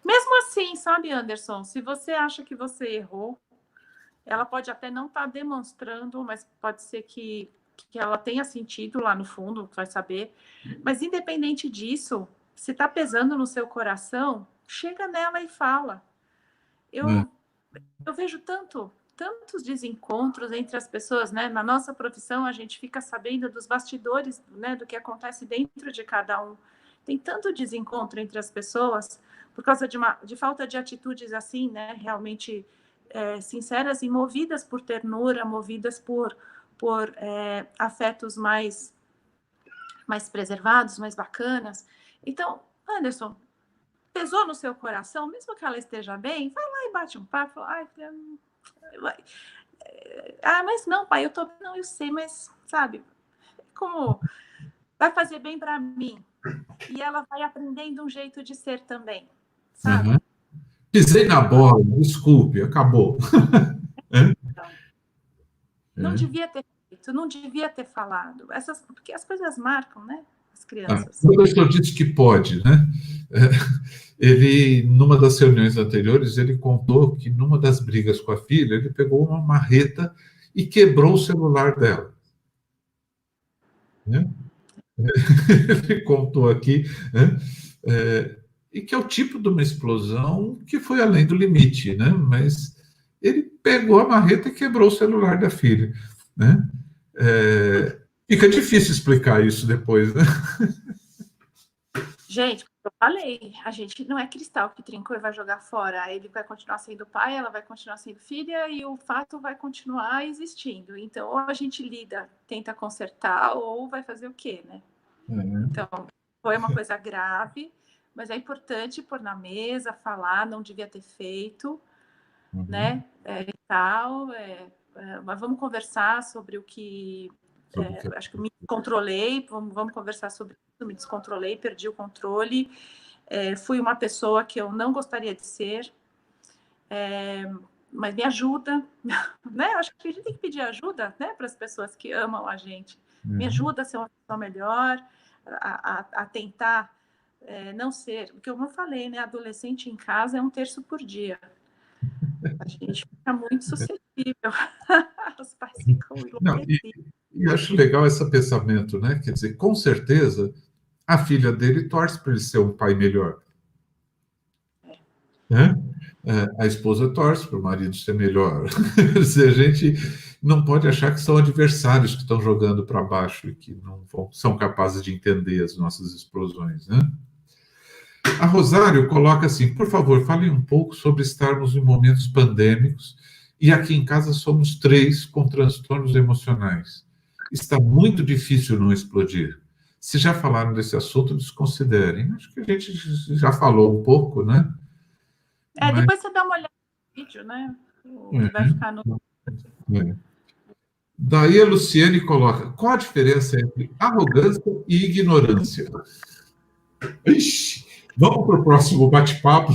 Mesmo assim, sabe, Anderson, se você acha que você errou, ela pode até não estar demonstrando, mas pode ser que ela tenha sentido lá no fundo, vai saber. Mas independente disso, se está pesando no seu coração, chega nela e fala. Eu vejo tantos desencontros entre as pessoas, né? Na nossa profissão, a gente fica sabendo dos bastidores, né? Do que acontece dentro de cada um. Tem tanto desencontro entre as pessoas por causa de falta de atitudes assim, né? Realmente sinceras e movidas por ternura, movidas por afetos mais preservados, mais bacanas. Então, Anderson, pesou no seu coração, mesmo que ela esteja bem, vai lá e bate um papo. Mas não, pai, eu tô... Não, eu sei, mas, sabe, como vai fazer bem para mim. E ela vai aprendendo um jeito de ser também, sabe? Pisei na bola, desculpe, acabou. Não devia ter feito, não devia ter falado. Porque as coisas marcam, né? As crianças. O professor disse que pode, né? Ele, numa das reuniões anteriores, ele contou que numa das brigas com a filha, ele pegou uma marreta e quebrou o celular dela. Né? Ele contou aqui, né? E que é o tipo de uma explosão que foi além do limite, né? Mas ele pegou a marreta e quebrou o celular da filha, né? Fica difícil explicar isso depois, né? Gente, eu falei, a gente não é cristal que trincou e vai jogar fora. Ele vai continuar sendo pai, ela vai continuar sendo filha e o fato vai continuar existindo. Então, ou a gente lida, tenta consertar, ou vai fazer o quê, né? Então, foi uma coisa grave, mas é importante pôr na mesa, falar, não devia ter feito, né? Mas vamos conversar sobre o que... acho que me controlei, vamos conversar sobre isso, me descontrolei, perdi o controle, fui uma pessoa que eu não gostaria de ser, mas me ajuda, né? Acho que a gente tem que pedir ajuda, né, para as pessoas que amam a gente. Me ajuda a ser uma pessoa melhor, a tentar não ser, porque como eu falei, né, adolescente em casa é 1/3 por dia. A gente fica muito suscetível. Os pais ficam Não, enlouquecidos. e acho legal esse pensamento, né? Quer dizer, com certeza, a filha dele torce para ele ser um pai melhor. Né? A esposa torce para o marido ser melhor. Quer dizer, a gente não pode achar que são adversários que estão jogando para baixo e que não são capazes de entender as nossas explosões, né? A Rosário coloca assim: por favor, fale um pouco sobre estarmos em momentos pandêmicos e aqui em casa somos 3 com transtornos emocionais. Está muito difícil não explodir. Se já falaram desse assunto, desconsiderem. Acho que a gente já falou um pouco, né? Mas... depois você dá uma olhada no vídeo, né? Que vai ficar no... Daí a Luciane coloca: qual a diferença entre arrogância e ignorância? Ixi, vamos para o próximo bate-papo.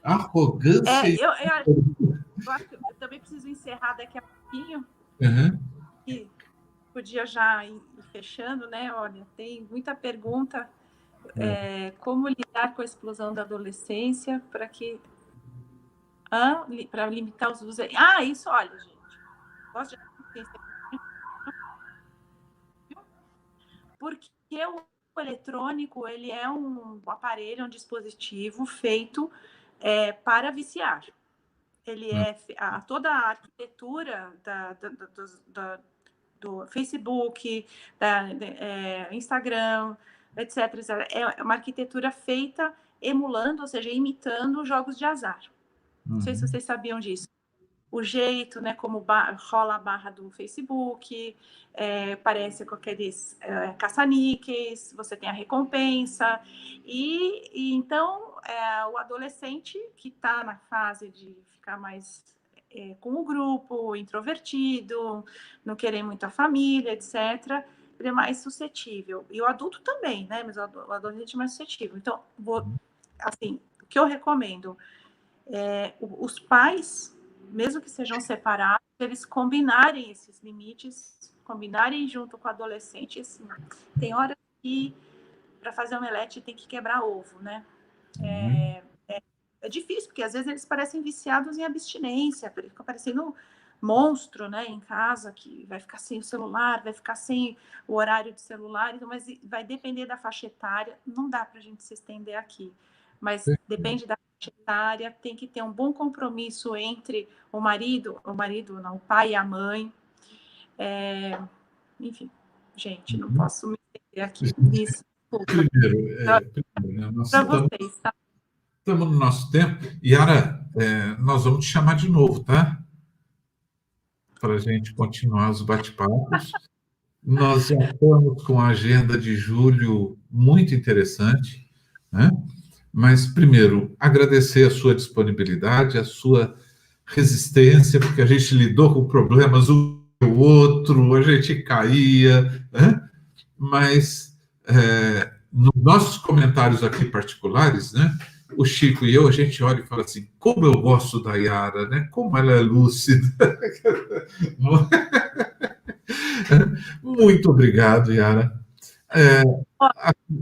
Arrogância e... eu acho que eu também preciso encerrar daqui a pouquinho. E podia já ir fechando, né? Olha, tem muita pergunta. Como lidar com a explosão da adolescência para limitar os usos? Isso, olha, gente. Gosto de assistência. Porque o eletrônico, ele é um aparelho, um dispositivo feito para viciar. Ele toda a arquitetura do Facebook, Instagram, etc. É uma arquitetura feita emulando, ou seja, imitando jogos de azar. Não sei se vocês sabiam disso. O jeito, né, como rola a barra do Facebook, parece com aqueles caça-níqueis, você tem a recompensa. E então, o adolescente que está na fase de ficar mais com o grupo, introvertido, não querer muito a família, etc., ele é mais suscetível. E o adulto também, né? Mas o adolescente é mais suscetível. Então, assim, o que eu recomendo os pais, mesmo que sejam separados, eles combinarem esses limites, combinarem junto com o adolescente. Assim, tem hora que, para fazer omelete, tem que quebrar ovo, né? É difícil, porque às vezes eles parecem viciados em abstinência, fica parecendo monstro, né, em casa, que vai ficar sem o celular, vai ficar sem o horário de celular, então, mas vai depender da faixa etária, não dá para a gente se estender aqui, mas depende da faixa etária, tem que ter um bom compromisso entre o pai e a mãe, enfim, gente, não posso me estender aqui nisso. Primeiro, para vocês, tá? Estamos no nosso tempo. Yara, nós vamos te chamar de novo, tá? Para a gente continuar os bate-papos. Nós já estamos com a agenda de julho muito interessante, né? Mas, primeiro, agradecer a sua disponibilidade, a sua resistência, porque a gente lidou com problemas um com o outro, a gente caía, né? Mas, nos nossos comentários aqui particulares, né? O Chico e eu, a gente olha e fala assim: como eu gosto da Yara, né? Como ela é lúcida. Muito obrigado, Yara.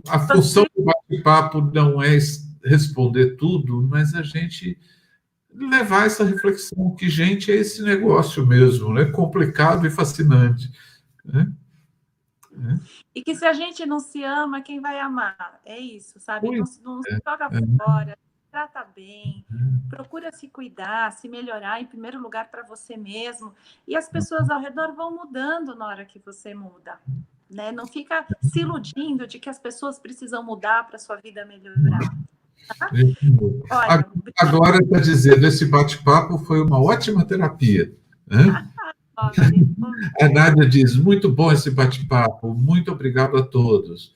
A função do bate-papo não é responder tudo, mas a gente levar essa reflexão que, gente, é esse negócio mesmo, né? Complicado e fascinante. Né? E que se a gente não se ama, quem vai amar? É isso, sabe? Não se joga fora, trata bem, procura se cuidar, se melhorar, em primeiro lugar, para você mesmo. E as pessoas ao redor vão mudando na hora que você muda. Né? Não fica se iludindo de que as pessoas precisam mudar para a sua vida melhorar. Tá? Olha, agora está dizendo, esse bate-papo foi uma ótima terapia. Né? A Nádia diz: muito bom esse bate-papo, muito obrigado a todos.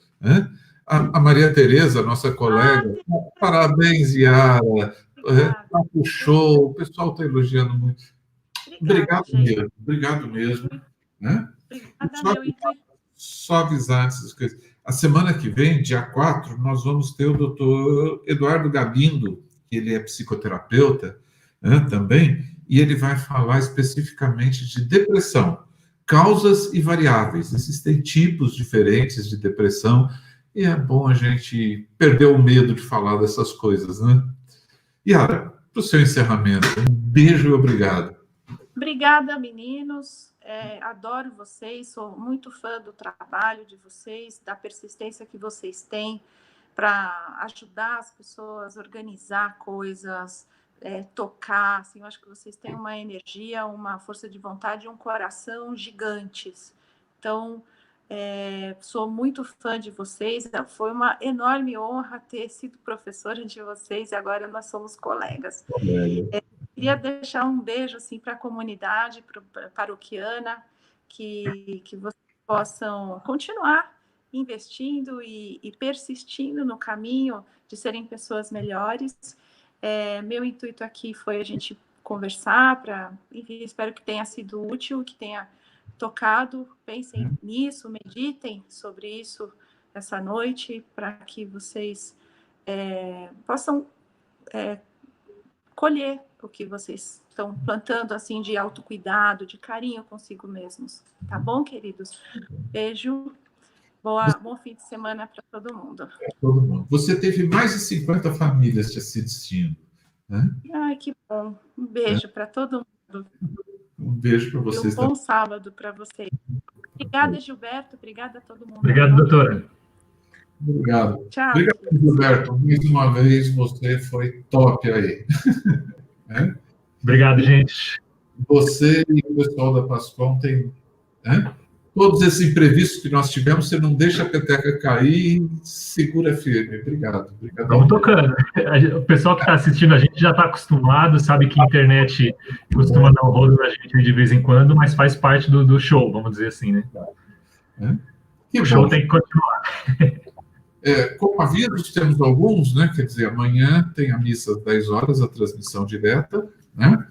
A Maria Tereza, nossa colega, parabéns, Yara, show, o pessoal está elogiando muito. Obrigado mesmo. Né? Só avisar essas coisas. A semana que vem, dia 4, nós vamos ter o doutor Eduardo Galindo, que ele é psicoterapeuta, né, também, e ele vai falar especificamente de depressão, causas e variáveis. Existem tipos diferentes de depressão e é bom a gente perder o medo de falar dessas coisas, né? Yara, para o seu encerramento, um beijo e obrigado. Obrigada, meninos. Adoro vocês, sou muito fã do trabalho de vocês, da persistência que vocês têm para ajudar as pessoas a organizar coisas, tocar. Assim, eu acho que vocês têm uma energia, uma força de vontade e um coração gigantes. Então, sou muito fã de vocês. Foi uma enorme honra ter sido professora de vocês e agora nós somos colegas. Queria deixar um beijo assim, para a comunidade paroquiana, que vocês possam continuar investindo e persistindo no caminho de serem pessoas melhores. Meu intuito aqui foi a gente conversar, enfim, espero que tenha sido útil, que tenha tocado. Pensem nisso, meditem sobre isso essa noite, para que vocês possam colher o que vocês estão plantando, assim, de autocuidado, de carinho consigo mesmos. Tá bom, queridos? Beijo. Bom fim de semana para todo mundo. Todo mundo. Você teve mais de 50 famílias te assistindo, né? Ai, que bom. Um beijo para todo mundo. Um beijo para vocês. E um bom sábado para vocês. Obrigada, Gilberto. Obrigada a todo mundo. Obrigado, doutora. Obrigado. Tchau. Obrigado, Gilberto. Mais uma vez, você foi top aí. Obrigado, gente. Você e o pessoal da Pascom tem todos esses imprevistos que nós tivemos, você não deixa a peteca cair e segura firme. Obrigado. Vamos tocando. O pessoal que está assistindo a gente já está acostumado, sabe que a internet costuma dar um rolo na gente de vez em quando, mas faz parte do show, vamos dizer assim, né? O show tem que continuar. Como avisos, temos alguns, né? Quer dizer, amanhã tem a missa às 10 horas, a transmissão direta, né?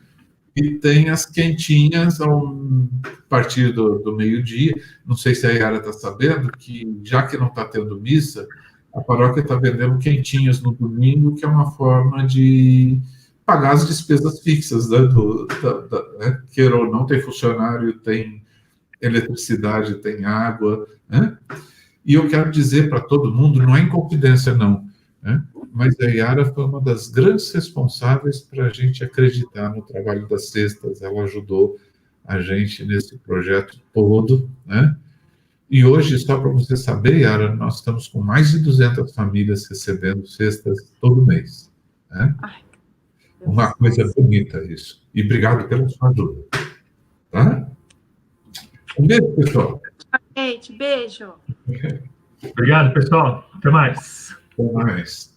E tem as quentinhas a partir do meio-dia. Não sei se a Yara está sabendo que, já que não está tendo missa, a paróquia está vendendo quentinhas no domingo, que é uma forma de pagar as despesas fixas, né? Queira ou não, tem funcionário, tem eletricidade, tem água, né? E eu quero dizer para todo mundo, não é inconfidência, não, né? Mas a Yara foi uma das grandes responsáveis para a gente acreditar no trabalho das cestas. Ela ajudou a gente nesse projeto todo, né? E hoje, só para você saber, Yara, nós estamos com mais de 200 famílias recebendo cestas todo mês, né? Uma coisa bonita isso. E obrigado pela sua ajuda. Tá? Um beijo, pessoal. Gente, beijo. Obrigado, pessoal. Até mais. Até mais.